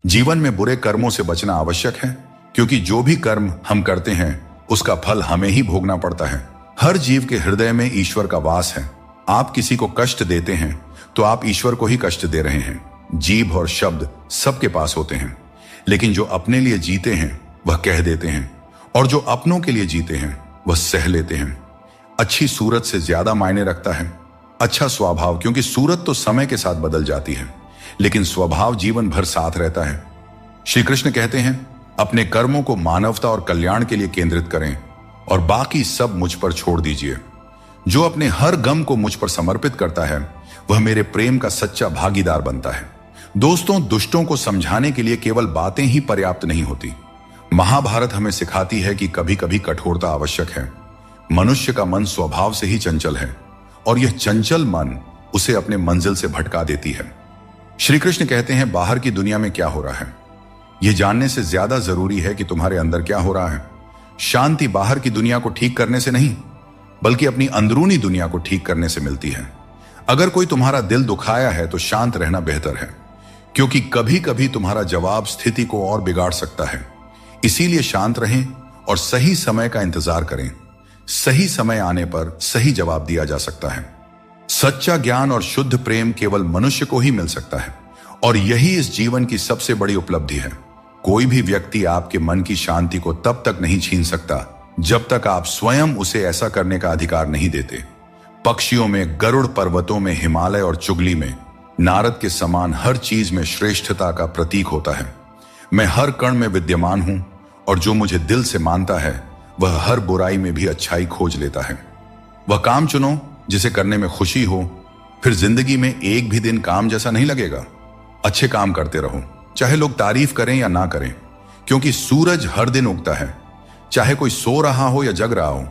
जीवन में बुरे कर्मों से बचना आवश्यक है, क्योंकि जो भी कर्म हम करते हैं उसका फल हमें ही भोगना पड़ता है। हर जीव के हृदय में ईश्वर का वास है। आप किसी को कष्ट देते हैं तो आप ईश्वर को ही कष्ट दे रहे हैं। जीभ और शब्द सबके पास होते हैं, लेकिन जो अपने लिए जीते हैं वह कह देते हैं, और जो अपनों के लिए जीते हैं वह सह लेते हैं। अच्छी सूरत से ज्यादा मायने रखता है अच्छा स्वभाव, क्योंकि सूरत तो समय के साथ बदल जाती है, लेकिन स्वभाव जीवन भर साथ रहता है। श्री कृष्ण कहते हैं, अपने कर्मों को मानवता और कल्याण के लिए केंद्रित करें और बाकी सब मुझ पर छोड़ दीजिए। जो अपने हर गम को मुझ पर समर्पित करता है वह मेरे प्रेम का सच्चा भागीदार बनता है। दोस्तों, दुष्टों को समझाने के लिए केवल बातें ही पर्याप्त नहीं होती। महाभारत हमें सिखाती है कि कभी कभी कठोरता आवश्यक है। मनुष्य का मन स्वभाव से ही चंचल है, और यह चंचल मन उसे अपने मंजिल से भटका देती है। श्री कृष्ण कहते हैं, बाहर की दुनिया में क्या हो रहा है यह जानने से ज्यादा जरूरी है कि तुम्हारे अंदर क्या हो रहा है। शांति बाहर की दुनिया को ठीक करने से नहीं, बल्कि अपनी अंदरूनी दुनिया को ठीक करने से मिलती है। अगर कोई तुम्हारा दिल दुखाया है तो शांत रहना बेहतर है, क्योंकि कभी कभी तुम्हारा जवाब स्थिति को और बिगाड़ सकता है। इसीलिए शांत रहें और सही समय का इंतजार करें। सही समय आने पर सही जवाब दिया जा सकता है। सच्चा ज्ञान और शुद्ध प्रेम केवल मनुष्य को ही मिल सकता है, और यही इस जीवन की सबसे बड़ी उपलब्धि है। कोई भी व्यक्ति आपके मन की शांति को तब तक नहीं छीन सकता जब तक आप स्वयं उसे ऐसा करने का अधिकार नहीं देते। पक्षियों में गरुड़, पर्वतों में हिमालय और चुगली में नारद के समान हर चीज में श्रेष्ठता का प्रतीक होता है। मैं हर कण में विद्यमान हूं, और जो मुझे दिल से मानता है वह हर बुराई में भी अच्छाई खोज लेता है। वह काम चुनो जिसे करने में खुशी हो, फिर जिंदगी में एक भी दिन काम जैसा नहीं लगेगा। अच्छे काम करते रहो, चाहे लोग तारीफ करें या ना करें, क्योंकि सूरज हर दिन उगता है, चाहे कोई सो रहा हो या जग रहा हो।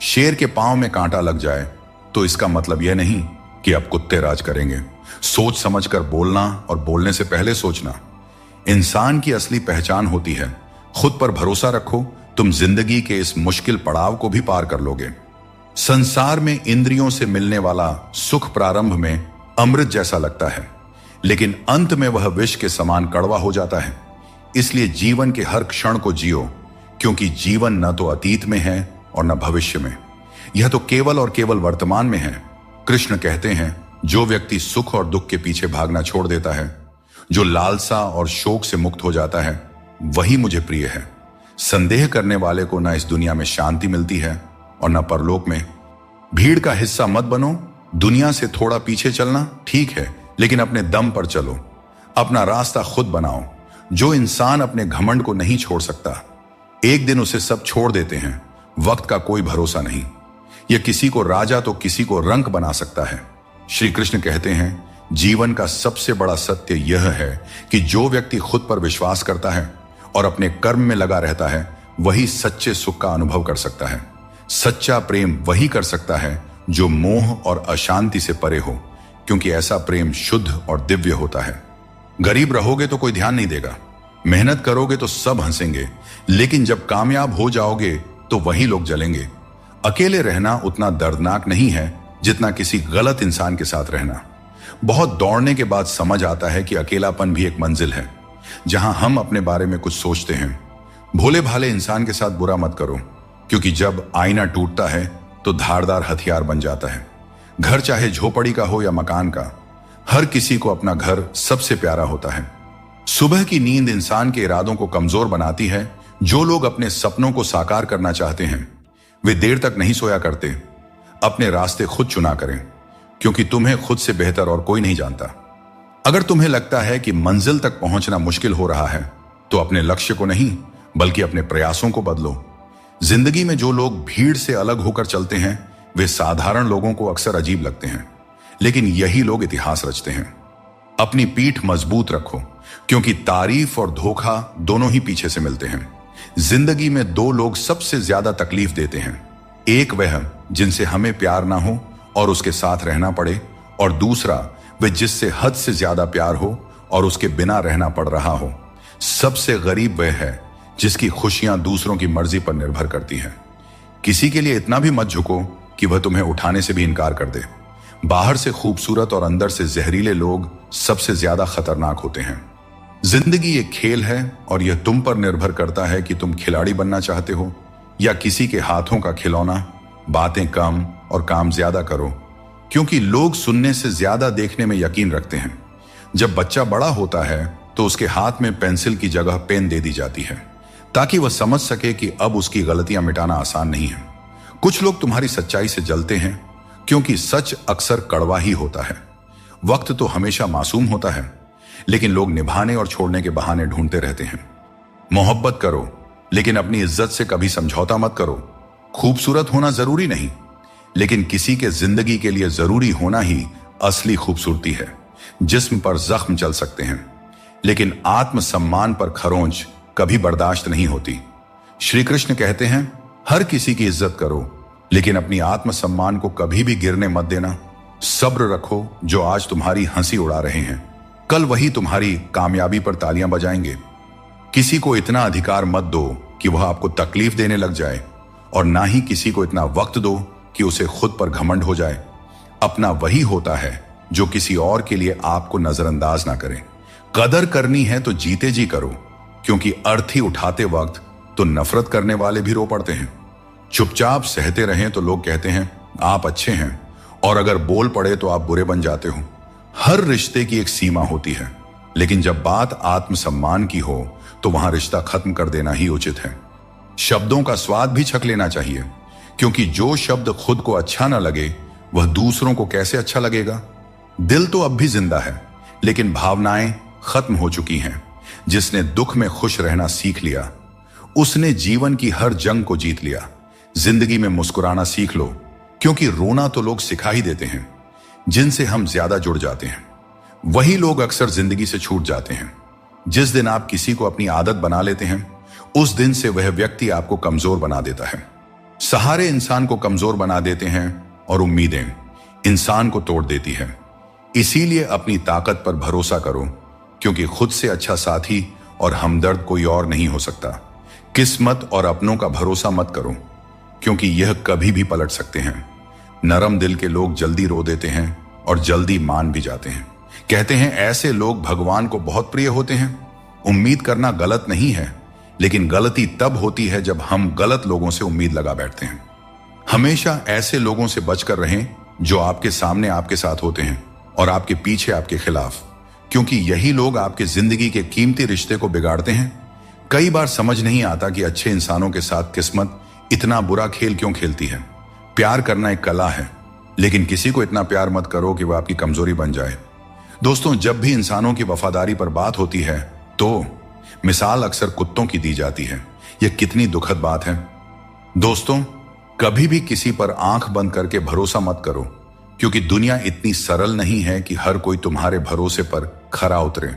शेर के पांव में कांटा लग जाए तो इसका मतलब यह नहीं कि अब कुत्ते राज करेंगे। सोच समझकर बोलना और बोलने से पहले सोचना इंसान की असली पहचान होती है। खुद पर भरोसा रखो, तुम जिंदगी के इस मुश्किल पड़ाव को भी पार कर लोगे। संसार में इंद्रियों से मिलने वाला सुख प्रारंभ में अमृत जैसा लगता है, लेकिन अंत में वह विष के समान कड़वा हो जाता है। इसलिए जीवन के हर क्षण को जियो, क्योंकि जीवन न तो अतीत में है और न भविष्य में, यह तो केवल और केवल वर्तमान में है। कृष्ण कहते हैं, जो व्यक्ति सुख और दुख के पीछे भागना छोड़ देता है, जो लालसा और शोक से मुक्त हो जाता है, वही मुझे प्रिय है। संदेह करने वाले को न इस दुनिया में शांति मिलती है और न परलोक में। भीड़ का हिस्सा मत बनो। दुनिया से थोड़ा पीछे चलना ठीक है, लेकिन अपने दम पर चलो। अपना रास्ता खुद बनाओ। जो इंसान अपने घमंड को नहीं छोड़ सकता, एक दिन उसे सब छोड़ देते हैं। वक्त का कोई भरोसा नहीं। यह किसी को राजा तो किसी को रंक बना सकता है। श्री कृष्ण कहते हैं, जीवन का सबसे बड़ा सत्य यह है कि जो व्यक्ति खुद पर विश्वास करता है और अपने कर्म में लगा रहता है, वही सच्चे सुख का अनुभव कर सकता है। सच्चा प्रेम वही कर सकता है जो मोह और अशांति से परे हो, क्योंकि ऐसा प्रेम शुद्ध और दिव्य होता है। गरीब रहोगे तो कोई ध्यान नहीं देगा, मेहनत करोगे तो सब हंसेंगे, लेकिन जब कामयाब हो जाओगे तो वही लोग जलेंगे। अकेले रहना उतना दर्दनाक नहीं है जितना किसी गलत इंसान के साथ रहना। बहुत दौड़ने के बाद समझ आता है कि अकेलापन भी एक मंजिल है, जहां हम अपने बारे में कुछ सोचते हैं। भोले भाले इंसान के साथ बुरा मत करो, क्योंकि जब आईना टूटता है तो धारदार हथियार बन जाता है। घर चाहे झोपड़ी का हो या मकान का, हर किसी को अपना घर सबसे प्यारा होता है। सुबह की नींद इंसान के इरादों को कमजोर बनाती है। जो लोग अपने सपनों को साकार करना चाहते हैं वे देर तक नहीं सोया करते। अपने रास्ते खुद चुना करें, क्योंकि तुम्हें खुद से बेहतर और कोई नहीं जानता। अगर तुम्हें लगता है कि मंजिल तक पहुंचना मुश्किल हो रहा है तो अपने लक्ष्य को नहीं बल्कि अपने प्रयासों को बदलो। जिंदगी में जो लोग भीड़ से अलग होकर चलते हैं वे साधारण लोगों को अक्सर अजीब लगते हैं, लेकिन यही लोग इतिहास रचते हैं। अपनी पीठ मजबूत रखो, क्योंकि तारीफ और धोखा दोनों ही पीछे से मिलते हैं। जिंदगी में दो लोग सबसे ज्यादा तकलीफ देते हैं, एक वह जिनसे हमें प्यार ना हो और उसके साथ रहना पड़े, और दूसरा वह जिससे हद से ज्यादा प्यार हो और उसके बिना रहना पड़ रहा हो। सबसे गरीब वह है जिसकी खुशियां दूसरों की मर्जी पर निर्भर करती हैं। किसी के लिए इतना भी मत झुको कि वह तुम्हें उठाने से भी इनकार कर दे। बाहर से खूबसूरत और अंदर से जहरीले लोग सबसे ज्यादा खतरनाक होते हैं। जिंदगी एक खेल है और यह तुम पर निर्भर करता है कि तुम खिलाड़ी बनना चाहते हो या किसी के हाथों का खिलौना। बातें कम और काम ज्यादा करो, क्योंकि लोग सुनने से ज्यादा देखने में यकीन रखते हैं। जब बच्चा बड़ा होता है तो उसके हाथ में पेंसिल की जगह पेन दे दी जाती है, ताकि वह समझ सके कि अब उसकी गलतियां मिटाना आसान नहीं है। कुछ लोग तुम्हारी सच्चाई से जलते हैं, क्योंकि सच अक्सर कड़वा ही होता है। वक्त तो हमेशा मासूम होता है, लेकिन लोग निभाने और छोड़ने के बहाने ढूंढते रहते हैं। मोहब्बत करो, लेकिन अपनी इज्जत से कभी समझौता मत करो। खूबसूरत होना जरूरी नहीं, लेकिन किसी के जिंदगी के लिए जरूरी होना ही असली खूबसूरती है। जिस्म पर जख्म चल सकते हैं, लेकिन आत्मसम्मान पर खरोंच कभी बर्दाश्त नहीं होती। श्री कृष्ण कहते हैं, हर किसी की इज्जत करो, लेकिन अपनी आत्मसम्मान को कभी भी गिरने मत देना। सब्र रखो, जो आज तुम्हारी हंसी उड़ा रहे हैं कल वही तुम्हारी कामयाबी पर तालियां बजाएंगे। किसी को इतना अधिकार मत दो कि वह आपको तकलीफ देने लग जाए, और ना ही किसी को इतना वक्त दो कि उसे खुद पर घमंड हो जाए। अपना वही होता है जो किसी और के लिए आपको नजरअंदाज ना करे। कदर करनी है तो जीते जी करो, क्योंकि अर्थी उठाते वक्त तो नफरत करने वाले भी रो पड़ते हैं। चुपचाप सहते रहें तो लोग कहते हैं आप अच्छे हैं, और अगर बोल पड़े तो आप बुरे बन जाते हो। हर रिश्ते की एक सीमा होती है, लेकिन जब बात आत्मसम्मान की हो तो वहां रिश्ता खत्म कर देना ही उचित है। शब्दों का स्वाद भी छक लेना चाहिए, क्योंकि जो शब्द खुद को अच्छा ना लगे वह दूसरों को कैसे अच्छा लगेगा। दिल तो अब भी जिंदा है, लेकिन भावनाएं खत्म हो चुकी हैं। जिसने दुख में खुश रहना सीख लिया उसने जीवन की हर जंग को जीत लिया। जिंदगी में मुस्कुराना सीख लो, क्योंकि रोना तो लोग सिखा ही देते हैं। जिनसे हम ज्यादा जुड़ जाते हैं वही लोग अक्सर जिंदगी से छूट जाते हैं। जिस दिन आप किसी को अपनी आदत बना लेते हैं उस दिन से वह व्यक्ति आपको कमजोर बना देता है। सहारे इंसान को कमजोर बना देते हैं और उम्मीदें इंसान को तोड़ देती है। इसीलिए अपनी ताकत पर भरोसा करो, क्योंकि खुद से अच्छा साथी और हमदर्द कोई और नहीं हो सकता। किस्मत और अपनों का भरोसा मत करो, क्योंकि यह कभी भी पलट सकते हैं। नरम दिल के लोग जल्दी रो देते हैं और जल्दी मान भी जाते हैं। कहते हैं ऐसे लोग भगवान को बहुत प्रिय होते हैं। उम्मीद करना गलत नहीं है, लेकिन गलती तब होती है जब हम गलत लोगों से उम्मीद लगा बैठते हैं। हमेशा ऐसे लोगों से बचकर रहें जो आपके सामने आपके साथ होते हैं और आपके पीछे आपके खिलाफ, क्योंकि यही लोग आपके जिंदगी के कीमती रिश्ते को बिगाड़ते हैं। कई बार समझ नहीं आता कि अच्छे इंसानों के साथ किस्मत इतना बुरा खेल क्यों खेलती है। प्यार करना एक कला है, लेकिन किसी को इतना प्यार मत करो कि वह आपकी कमजोरी बन जाए। दोस्तों, जब भी इंसानों की वफादारी पर बात होती है तो मिसाल अक्सर कुत्तों की दी जाती है। यह कितनी दुखद बात है। दोस्तों, कभी भी किसी पर आंख बंद करके भरोसा मत करो, क्योंकि दुनिया इतनी सरल नहीं है कि हर कोई तुम्हारे भरोसे पर खरा उतरे।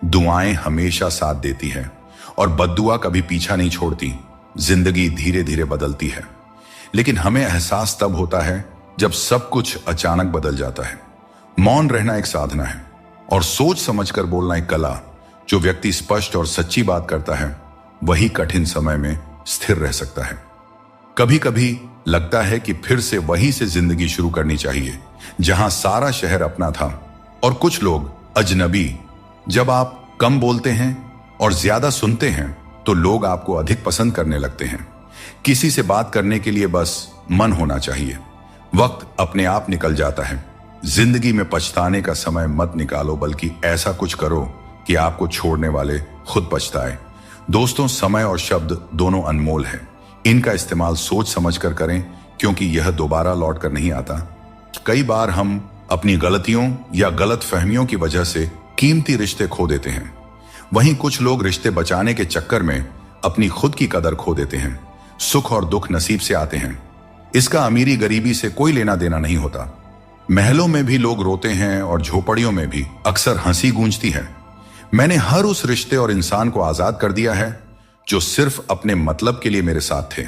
दुआएं हमेशा साथ देती है और बद्दुआ कभी पीछा नहीं छोड़ती। जिंदगी धीरे धीरे बदलती है, लेकिन हमें एहसास तब होता है जब सब कुछ अचानक बदल जाता है। मौन रहना एक साधना है और सोच समझकर बोलना एक कला। जो व्यक्ति स्पष्ट और सच्ची बात करता है वही कठिन समय में स्थिर रह सकता है। कभी कभी लगता है कि फिर से वहीं से जिंदगी शुरू करनी चाहिए जहां सारा शहर अपना था और कुछ लोग अजनबी। जब आप कम बोलते हैं और ज्यादा सुनते हैं तो लोग आपको अधिक पसंद करने लगते हैं। किसी से बात करने के लिए बस मन होना चाहिए। वक्त अपने आप निकल जाता है। जिंदगी में पछताने का समय मत निकालो, बल्कि ऐसा कुछ करो कि आपको छोड़ने वाले खुद पछताए। दोस्तों, समय और शब्द दोनों अनमोल हैं। इनका इस्तेमाल सोच समझ कर करें, क्योंकि यह दोबारा लौट कर नहीं आता। कई बार हम अपनी गलतियों या गलत फहमियों की वजह से कीमती रिश्ते खो देते हैं। वहीं कुछ लोग रिश्ते बचाने के चक्कर में अपनी खुद की कदर खो देते हैं। सुख और दुख नसीब से आते हैं। इसका अमीरी गरीबी से कोई लेना देना नहीं होता। महलों में भी लोग रोते हैं और झोपड़ियों में भी अक्सर हंसी गूंजती है। मैंने हर उस रिश्ते और इंसान को आजाद कर दिया है जो सिर्फ अपने मतलब के लिए मेरे साथ थे।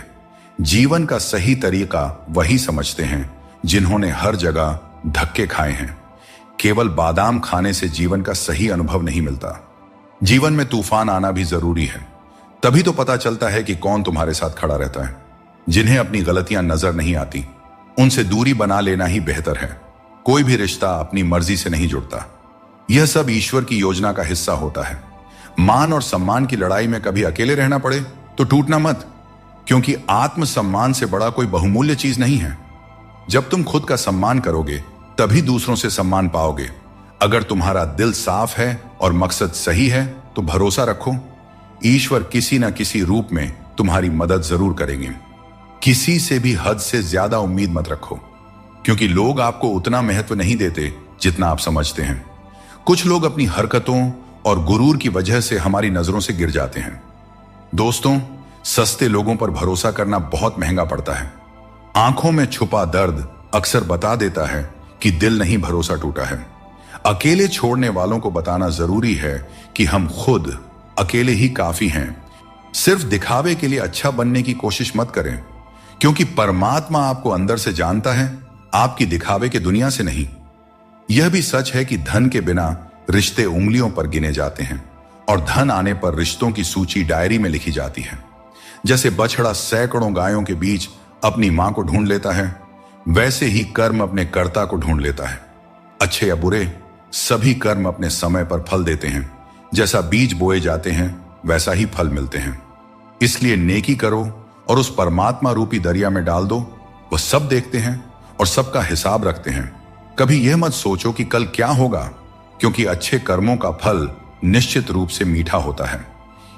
जीवन का सही तरीका वही समझते हैं जिन्होंने हर जगह धक्के खाए हैं। केवल बादाम खाने से जीवन का सही अनुभव नहीं मिलता। जीवन में तूफान आना भी जरूरी है। तभी तो पता चलता है कि कौन तुम्हारे साथ खड़ा रहता है। जिन्हें अपनी गलतियां नजर नहीं आती, उनसे दूरी बना लेना ही बेहतर है। कोई भी रिश्ता अपनी मर्जी से नहीं जुड़ता। यह सब ईश्वर की योजना का हिस्सा होता है। मान और सम्मान की लड़ाई में कभी अकेले रहना पड़े तो टूटना मत, क्योंकि आत्मसम्मान से बड़ा कोई बहुमूल्य चीज नहीं है। जब तुम खुद का सम्मान करोगे तभी दूसरों से सम्मान पाओगे। अगर तुम्हारा दिल साफ है और मकसद सही है तो भरोसा रखो, ईश्वर किसी न किसी रूप में तुम्हारी मदद जरूर करेंगे। किसी से भी हद से ज्यादा उम्मीद मत रखो, क्योंकि लोग आपको उतना महत्व नहीं देते जितना आप समझते हैं। कुछ लोग अपनी हरकतों और गुरूर की वजह से हमारी नजरों से गिर जाते हैं। दोस्तों, सस्ते लोगों पर भरोसा करना बहुत महंगा पड़ता है। आंखों में छुपा दर्द अक्सर बता देता है कि दिल नहीं भरोसा टूटा है। अकेले छोड़ने वालों को बताना जरूरी है कि हम खुद अकेले ही काफी हैं। सिर्फ दिखावे के लिए अच्छा बनने की कोशिश मत करें, क्योंकि परमात्मा आपको अंदर से जानता है, आपकी दिखावे के दुनिया से नहीं। यह भी सच है कि धन के बिना रिश्ते उंगलियों पर गिने जाते हैं और धन आने पर रिश्तों की सूची डायरी में लिखी जाती है। जैसे बछड़ा सैकड़ों गायों के बीच अपनी मां को ढूंढ लेता है, वैसे ही कर्म अपने कर्ता को ढूंढ लेता है। अच्छे या बुरे, सभी कर्म अपने समय पर फल देते हैं। जैसा बीज बोए जाते हैं वैसा ही फल मिलते हैं। इसलिए नेकी करो और उस परमात्मा रूपी दरिया में डाल दो। वह सब देखते हैं और सबका हिसाब रखते हैं। कभी यह मत सोचो कि कल क्या होगा, क्योंकि अच्छे कर्मों का फल निश्चित रूप से मीठा होता है।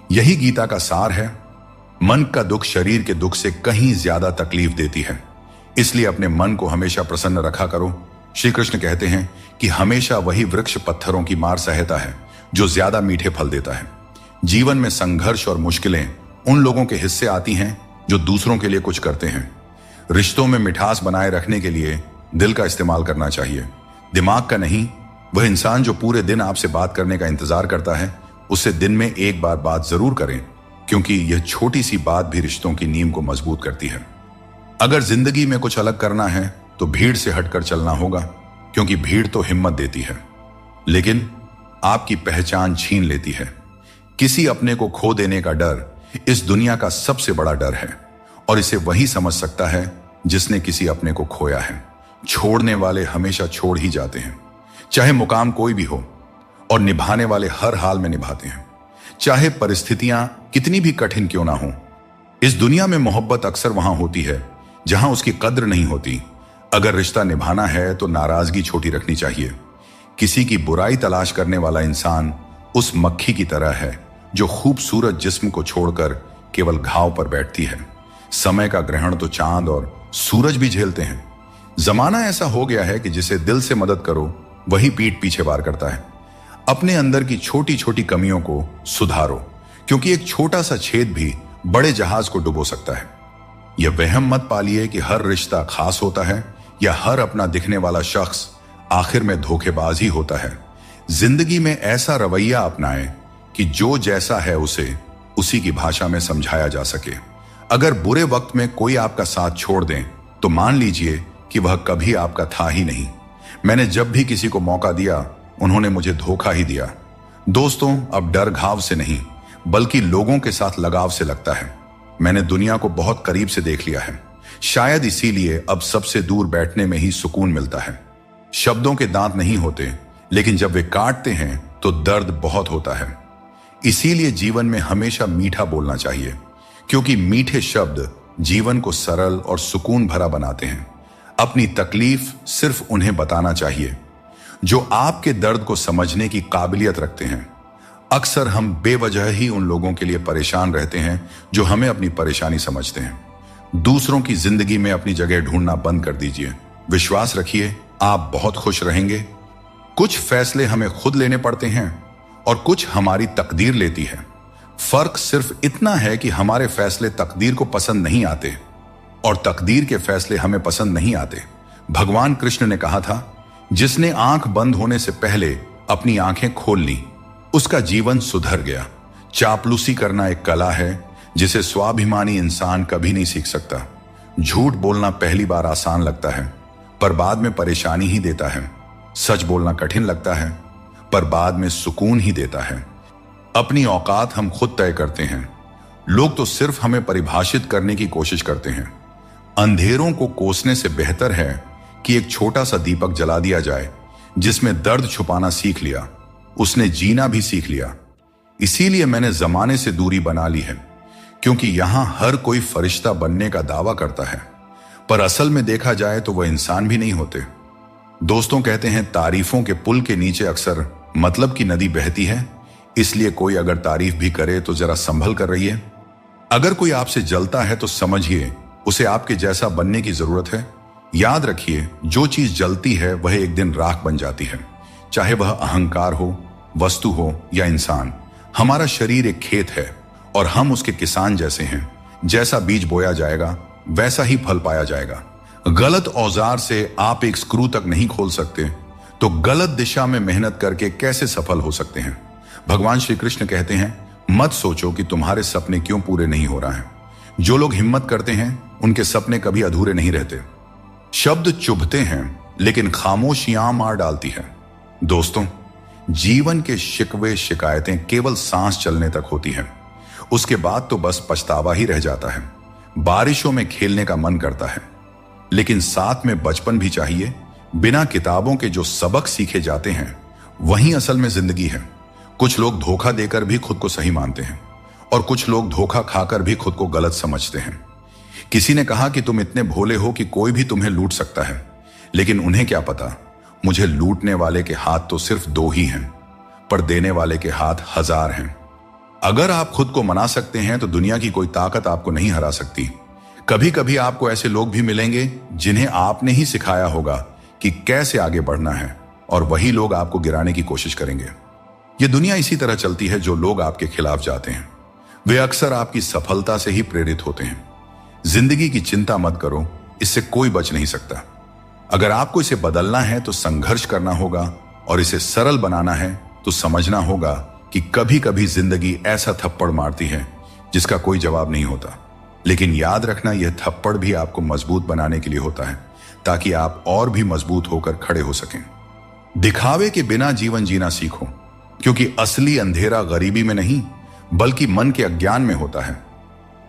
यही गीता का सार है। मन का दुख शरीर के दुख से कहीं ज्यादा तकलीफ देती है, इसलिए अपने मन को हमेशा प्रसन्न रखा करो। श्री कृष्ण कहते हैं कि हमेशा वही वृक्ष पत्थरों की मार सहता है जो ज्यादा मीठे फल देता है। जीवन में संघर्ष और मुश्किलें उन लोगों के हिस्से आती हैं जो दूसरों के लिए कुछ करते हैं। रिश्तों में मिठास बनाए रखने के लिए दिल का इस्तेमाल करना चाहिए, दिमाग का नहीं। वह इंसान जो पूरे दिन आपसे बात करने का इंतजार करता है, उससे दिन में एक बार बात जरूर करें, क्योंकि यह छोटी सी बात भी रिश्तों की नींव को मजबूत करती है। अगर जिंदगी में कुछ अलग करना है तो भीड़ से हटकर चलना होगा, क्योंकि भीड़ तो हिम्मत देती है लेकिन आपकी पहचान छीन लेती है। किसी अपने को खो देने का डर इस दुनिया का सबसे बड़ा डर है, और इसे वही समझ सकता है जिसने किसी अपने को खोया है। छोड़ने वाले हमेशा छोड़ ही जाते हैं, चाहे मुकाम कोई भी हो, और निभाने वाले हर हाल में निभाते हैं, चाहे परिस्थितियां कितनी भी कठिन क्यों ना हो। इस दुनिया में मोहब्बत अक्सर वहां होती है जहां उसकी कद्र नहीं होती। अगर रिश्ता निभाना है तो नाराजगी छोटी रखनी चाहिए। किसी की बुराई तलाश करने वाला इंसान उस मक्खी की तरह है जो खूबसूरत जिस्म को छोड़कर केवल घाव पर बैठती है। समय का ग्रहण तो चांद और सूरज भी झेलते हैं। जमाना ऐसा हो गया है कि जिसे दिल से मदद करो वही पीठ पीछे वार करता है। अपने अंदर की छोटी छोटी कमियों को सुधारो, क्योंकि एक छोटा सा छेद भी बड़े जहाज को डुबो सकता है। यह वहम मत पालिए कि हर रिश्ता खास होता है या हर अपना दिखने वाला शख्स आखिर में धोखेबाज ही होता है। जिंदगी में ऐसा रवैया अपनाएं कि जो जैसा है उसे उसी की भाषा में समझाया जा सके। अगर बुरे वक्त में कोई आपका साथ छोड़ दें तो मान लीजिए कि वह कभी आपका था ही नहीं। मैंने जब भी किसी को मौका दिया उन्होंने मुझे धोखा ही दिया। दोस्तों, अब डर घाव से नहीं बल्कि लोगों के साथ लगाव से लगता है। मैंने दुनिया को बहुत करीब से देख लिया है, शायद इसीलिए अब सबसे दूर बैठने में ही सुकून मिलता है। शब्दों के दांत नहीं होते, लेकिन जब वे काटते हैं तो दर्द बहुत होता है। इसीलिए जीवन में हमेशा मीठा बोलना चाहिए, क्योंकि मीठे शब्द जीवन को सरल और सुकून भरा बनाते हैं। अपनी तकलीफ सिर्फ उन्हें बताना चाहिए जो आपके दर्द को समझने की काबिलियत रखते हैं। अक्सर हम बेवजह ही उन लोगों के लिए परेशान रहते हैं जो हमें अपनी परेशानी समझते हैं। दूसरों की जिंदगी में अपनी जगह ढूंढना बंद कर दीजिए। विश्वास रखिए, आप बहुत खुश रहेंगे। कुछ फैसले हमें खुद लेने पड़ते हैं और कुछ हमारी तकदीर लेती है। फर्क सिर्फ इतना है कि हमारे फैसले तकदीर को पसंद नहीं आते और तकदीर के फैसले हमें पसंद नहीं आते। भगवान कृष्ण ने कहा था, जिसने आंख बंद होने से पहले अपनी आंखें खोल ली उसका जीवन सुधर गया। चापलूसी करना एक कला है जिसे स्वाभिमानी इंसान कभी नहीं सीख सकता। झूठ बोलना पहली बार आसान लगता है पर बाद में परेशानी ही देता है। सच बोलना कठिन लगता है पर बाद में सुकून ही देता है। अपनी औकात हम खुद तय करते हैं। लोग तो सिर्फ हमें परिभाषित करने की कोशिश करते हैं। अंधेरों को कोसने से बेहतर है कि एक छोटा सा दीपक जला दिया जाए। जिसमें दर्द छुपाना सीख लिया उसने जीना भी सीख लिया। इसीलिए मैंने जमाने से दूरी बना ली है, क्योंकि यहां हर कोई फरिश्ता बनने का दावा करता है पर असल में देखा जाए तो वह इंसान भी नहीं होते। दोस्तों कहते हैं, तारीफों के पुल के नीचे अक्सर मतलब की नदी बहती है। इसलिए कोई अगर तारीफ भी करे तो जरा संभल कर रहिए। अगर कोई आपसे जलता है तो समझिए उसे आपके जैसा बनने की जरूरत है। याद रखिए, जो चीज जलती है वह एक दिन राख बन जाती है, चाहे वह अहंकार हो, वस्तु हो या इंसान। हमारा शरीर एक खेत है और हम उसके किसान जैसे हैं। जैसा बीज बोया जाएगा वैसा ही फल पाया जाएगा। गलत औजार से आप एक स्क्रू तक नहीं खोल सकते तो गलत दिशा में मेहनत करके कैसे सफल हो सकते हैं। भगवान श्री कृष्ण कहते हैं, मत सोचो कि तुम्हारे सपने क्यों पूरे नहीं हो रहे हैं। जो लोग हिम्मत करते हैं उनके सपने कभी अधूरे नहीं रहते। शब्द चुभते हैं लेकिन खामोशियां मार डालती है। दोस्तों, जीवन के शिकवे शिकायतें केवल सांस चलने तक होती हैं। उसके बाद तो बस पछतावा ही रह जाता है। बारिशों में खेलने का मन करता है लेकिन साथ में बचपन भी चाहिए। बिना किताबों के जो सबक सीखे जाते हैं वही असल में जिंदगी है। कुछ लोग धोखा देकर भी खुद को सही मानते हैं और कुछ लोग धोखा खाकर भी खुद को गलत समझते हैं। किसी ने कहा कि तुम इतने भोले हो कि कोई भी तुम्हें लूट सकता है, लेकिन उन्हें क्या पता, मुझे लूटने वाले के हाथ तो सिर्फ 2 ही हैं पर देने वाले के हाथ 1000 हैं। अगर आप खुद को मना सकते हैं तो दुनिया की कोई ताकत आपको नहीं हरा सकती। कभी कभी आपको ऐसे लोग भी मिलेंगे जिन्हें आपने ही सिखाया होगा कि कैसे आगे बढ़ना है और वही लोग आपको गिराने की कोशिश करेंगे। ये दुनिया इसी तरह चलती है। जो लोग आपके खिलाफ जाते हैं वे अक्सर आपकी सफलता से ही प्रेरित होते हैं। जिंदगी की चिंता मत करो, इससे कोई बच नहीं सकता। अगर आपको इसे बदलना है तो संघर्ष करना होगा और इसे सरल बनाना है तो समझना होगा कि कभी कभी जिंदगी ऐसा थप्पड़ मारती है जिसका कोई जवाब नहीं होता। लेकिन याद रखना, यह थप्पड़ भी आपको मजबूत बनाने के लिए होता है ताकि आप और भी मजबूत होकर खड़े हो सकें। दिखावे के बिना जीवन जीना सीखो, क्योंकि असली अंधेरा गरीबी में नहीं बल्कि मन के अज्ञान में होता है।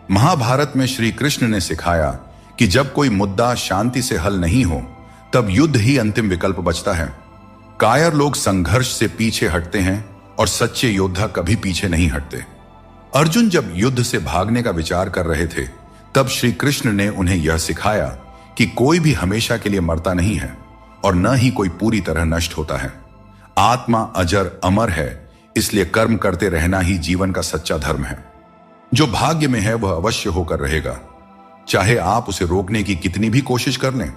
महाभारत में श्री कृष्ण ने सिखाया कि जब कोई मुद्दा शांति से हल नहीं हो तब युद्ध ही अंतिम विकल्प बचता है। कायर लोग संघर्ष से पीछे हटते हैं और सच्चे योद्धा कभी पीछे नहीं हटते। अर्जुन जब युद्ध से भागने का विचार कर रहे थे तब श्री कृष्ण ने उन्हें यह सिखाया कि कोई भी हमेशा के लिए मरता नहीं है और न ही कोई पूरी तरह नष्ट होता है। आत्मा अजर अमर है, इसलिए कर्म करते रहना ही जीवन का सच्चा धर्म है। जो भाग्य में है वह अवश्य होकर रहेगा, चाहे आप उसे रोकने की कितनी भी कोशिश कर लें।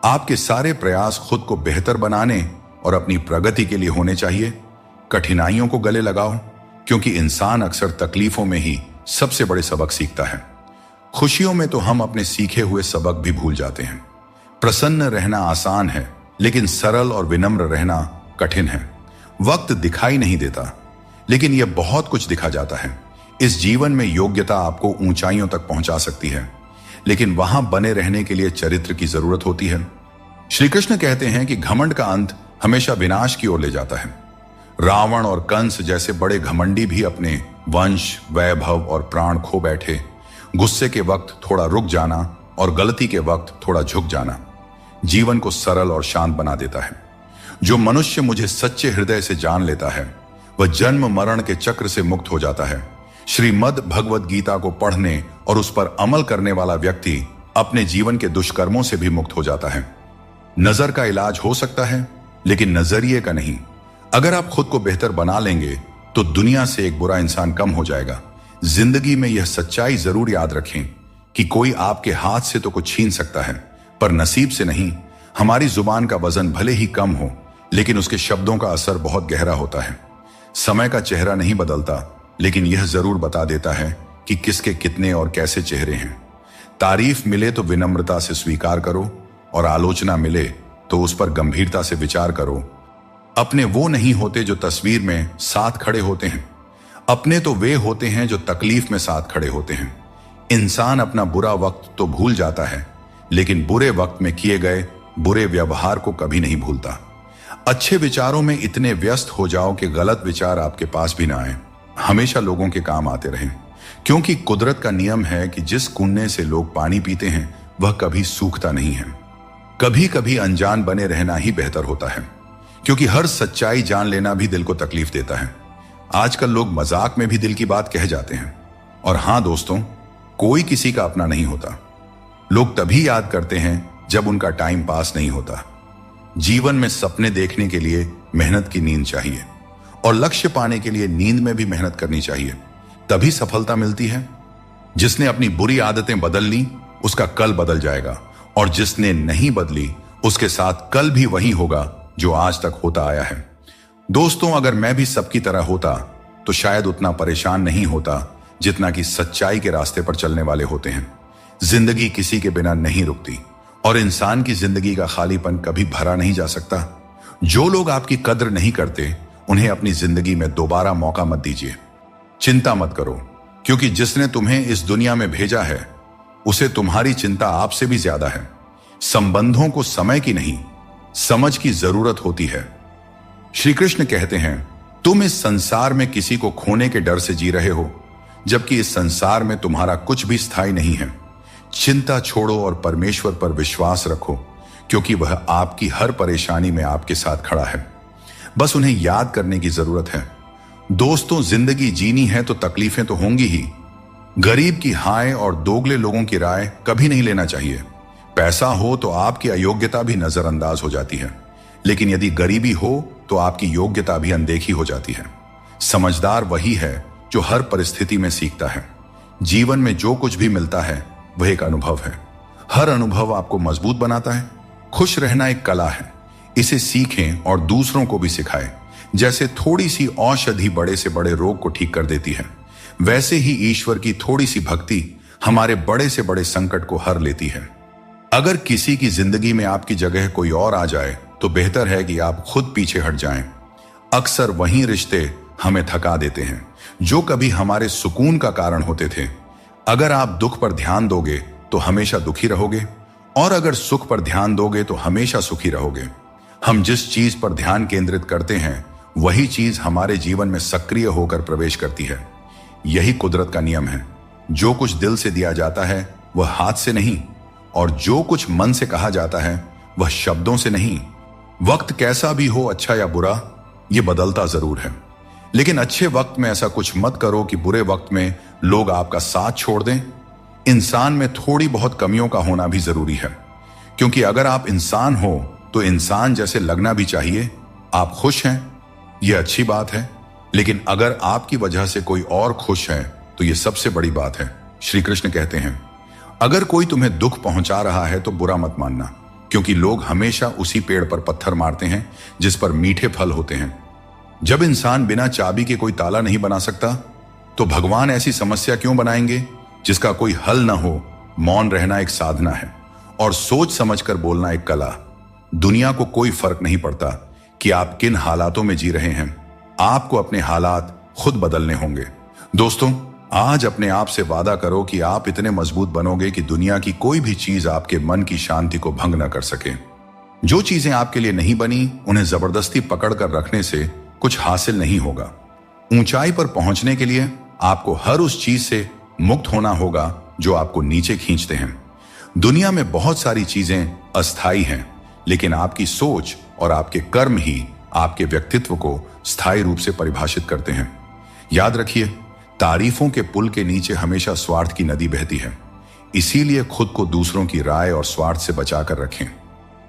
आपके सारे प्रयास खुद को बेहतर बनाने और अपनी प्रगति के लिए होने चाहिए। कठिनाइयों को गले लगाओ, क्योंकि इंसान अक्सर तकलीफों में ही सबसे बड़े सबक सीखता है। खुशियों में तो हम अपने सीखे हुए सबक भी भूल जाते हैं। प्रसन्न रहना आसान है, लेकिन सरल और विनम्र रहना कठिन है। वक्त दिखाई नहीं देता, लेकिन यह बहुत कुछ दिखा जाता है। इस जीवन में योग्यता आपको ऊंचाइयों तक पहुंचा सकती है, लेकिन वहां बने रहने के लिए चरित्र की जरूरत होती है। श्री कृष्ण कहते हैं कि घमंड का अंत हमेशा विनाश की ओर ले जाता है। रावण और कंस जैसे बड़े घमंडी भी अपने वंश, वैभव और प्राण खो बैठे। गुस्से के वक्त थोड़ा रुक जाना और गलती के वक्त थोड़ा झुक जाना जीवन को सरल और शांत बना देता है। जो मनुष्य मुझे सच्चे हृदय से जान लेता है वह जन्म मरण के चक्र से मुक्त हो जाता है। श्रीमद् भगवद गीता को पढ़ने और उस पर अमल करने वाला व्यक्ति अपने जीवन के दुष्कर्मों से भी मुक्त हो जाता है। नजर का इलाज हो सकता है, लेकिन नजरिए का नहीं। अगर आप खुद को बेहतर बना लेंगे तो दुनिया से एक बुरा इंसान कम हो जाएगा। जिंदगी में यह सच्चाई जरूर याद रखें कि कोई आपके हाथ से तो कुछ छीन सकता है, पर नसीब से नहीं। हमारी जुबान का वजन भले ही कम हो, लेकिन उसके शब्दों का असर बहुत गहरा होता है। समय का चेहरा नहीं बदलता, लेकिन यह जरूर बता देता है कि किसके कितने और कैसे चेहरे हैं। तारीफ मिले तो विनम्रता से स्वीकार करो, और आलोचना मिले तो उस पर गंभीरता से विचार करो। अपने वो नहीं होते जो तस्वीर में साथ खड़े होते हैं, अपने तो वे होते हैं जो तकलीफ में साथ खड़े होते हैं। इंसान अपना बुरा वक्त तो भूल जाता है, लेकिन बुरे वक्त में किए गए बुरे व्यवहार को कभी नहीं भूलता। अच्छे विचारों में इतने व्यस्त हो जाओ कि गलत विचार आपके पास भी ना आए। हमेशा लोगों के काम आते रहें, क्योंकि कुदरत का नियम है कि जिस कुएं से लोग पानी पीते हैं वह कभी सूखता नहीं है। कभी कभी अनजान बने रहना ही बेहतर होता है, क्योंकि हर सच्चाई जान लेना भी दिल को तकलीफ देता है। आजकल लोग मजाक में भी दिल की बात कह जाते हैं। और हां दोस्तों, कोई किसी का अपना नहीं होता। लोग तभी याद करते हैं जब उनका टाइम पास नहीं होता। जीवन में सपने देखने के लिए मेहनत की नींद चाहिए, और लक्ष्य पाने के लिए नींद में भी मेहनत करनी चाहिए, तभी सफलता मिलती है। जिसने अपनी बुरी आदतें बदल ली उसका कल बदल जाएगा, और जिसने नहीं बदली उसके साथ कल भी वही होगा जो आज तक होता आया है। दोस्तों, अगर मैं भी सबकी तरह होता तो शायद उतना परेशान नहीं होता जितना कि सच्चाई के रास्ते पर चलने वाले होते हैं। जिंदगी किसी के बिना नहीं रुकती, और इंसान की जिंदगी का खालीपन कभी भरा नहीं जा सकता। जो लोग आपकी कद्र नहीं करते उन्हें अपनी जिंदगी में दोबारा मौका मत दीजिए। चिंता मत करो, क्योंकि जिसने तुम्हें इस दुनिया में भेजा है उसे तुम्हारी चिंता आपसे भी ज्यादा है। संबंधों को समय की नहीं, समझ की जरूरत होती है। श्री कृष्ण कहते हैं, तुम इस संसार में किसी को खोने के डर से जी रहे हो, जबकि इस संसार में तुम्हारा कुछ भी स्थायी नहीं है। चिंता छोड़ो और परमेश्वर पर विश्वास रखो, क्योंकि वह आपकी हर परेशानी में आपके साथ खड़ा है। बस उन्हें याद करने की जरूरत है। दोस्तों, जिंदगी जीनी है तो तकलीफें तो होंगी ही। गरीब की हाय और दोगले लोगों की राय कभी नहीं लेना चाहिए। पैसा हो तो आपकी अयोग्यता भी नजरअंदाज हो जाती है, लेकिन यदि गरीबी हो तो आपकी योग्यता भी अनदेखी हो जाती है। समझदार वही है जो हर परिस्थिति में सीखता है। जीवन में जो कुछ भी मिलता है वह एक अनुभव है। हर अनुभव आपको मजबूत बनाता है। खुश रहना एक कला है, इसे सीखें और दूसरों को भी सिखाएं। जैसे थोड़ी सी औषधि बड़े से बड़े रोग को ठीक कर देती है, वैसे ही ईश्वर की थोड़ी सी भक्ति हमारे बड़े से बड़े संकट को हर लेती है। अगर किसी की जिंदगी में आपकी जगह कोई और आ जाए तो बेहतर है कि आप खुद पीछे हट जाएं। अक्सर वही रिश्ते हमें थका देते हैं जो कभी हमारे सुकून का कारण होते थे। अगर आप दुख पर ध्यान दोगे तो हमेशा दुखी रहोगे, और अगर सुख पर ध्यान दोगे तो हमेशा सुखी रहोगे। हम जिस चीज पर ध्यान केंद्रित करते हैं वही चीज हमारे जीवन में सक्रिय होकर प्रवेश करती है। यही कुदरत का नियम है। जो कुछ दिल से दिया जाता है वह हाथ से नहीं, और जो कुछ मन से कहा जाता है वह शब्दों से नहीं। वक्त कैसा भी हो, अच्छा या बुरा, यह बदलता जरूर है, लेकिन अच्छे वक्त में ऐसा कुछ मत करो कि बुरे वक्त में लोग आपका साथ छोड़ दें। इंसान में थोड़ी बहुत कमियों का होना भी जरूरी है, क्योंकि अगर आप इंसान हो तो इंसान जैसे लगना भी चाहिए। आप खुश हैं, यह अच्छी बात है, लेकिन अगर आपकी वजह से कोई और खुश है तो यह सबसे बड़ी बात है। श्री कृष्ण कहते हैं, अगर कोई तुम्हें दुख पहुंचा रहा है तो बुरा मत मानना, क्योंकि लोग हमेशा उसी पेड़ पर पत्थर मारते हैं जिस पर मीठे फल होते हैं। जब इंसान बिना चाबी के कोई ताला नहीं बना सकता तो भगवान ऐसी समस्या क्यों बनाएंगे जिसका कोई हल ना हो। मौन रहना एक साधना है, और सोच समझकर बोलना एक कला। दुनिया को कोई फर्क नहीं पड़ता कि आप किन हालातों में जी रहे हैं, आपको अपने हालात खुद बदलने होंगे। दोस्तों, आज अपने आप से वादा करो कि आप इतने मजबूत बनोगे कि दुनिया की कोई भी चीज आपके मन की शांति को भंग न कर सके। जो चीजें आपके लिए नहीं बनी उन्हें जबरदस्ती पकड़कर रखने से कुछ हासिल नहीं होगा। ऊंचाई पर पहुंचने के लिए आपको हर उस चीज से मुक्त होना होगा जो आपको नीचे खींचते हैं। दुनिया में बहुत सारी चीजें अस्थायी हैं, लेकिन आपकी सोच और आपके कर्म ही आपके व्यक्तित्व को स्थायी रूप से परिभाषित करते हैं। याद रखिए, तारीफों के पुल के नीचे हमेशा स्वार्थ की नदी बहती है। इसीलिए खुद को दूसरों की राय और स्वार्थ से बचाकर रखें।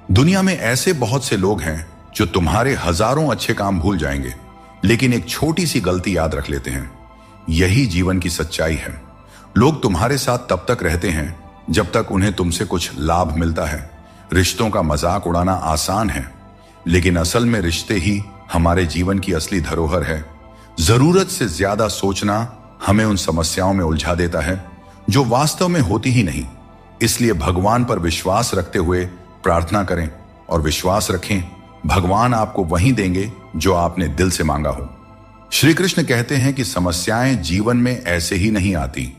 दुनिया में ऐसे बहुत से लोग हैं जो तुम्हारे हजारों अच्छे काम भूल जाएंगे, लेकिन एक छोटी सी गलती याद रख लेते हैं। यही जीवन की सच्चाई है। लोग तुम्हारे साथ तब तक रहते हैं जब तक उन्हें तुमसे कुछ लाभ मिलता है। रिश्तों का मजाक उड़ाना आसान है, लेकिन असल में रिश्ते ही हमारे जीवन की असली धरोहर है। जरूरत से ज्यादा सोचना हमें उन समस्याओं में उलझा देता है जो वास्तव में होती ही नहीं। इसलिए भगवान पर विश्वास रखते हुए प्रार्थना करें और विश्वास रखें, भगवान आपको वही देंगे जो आपने दिल से मांगा हो। श्री कृष्ण कहते हैं कि समस्याएं जीवन में ऐसे ही नहीं आती,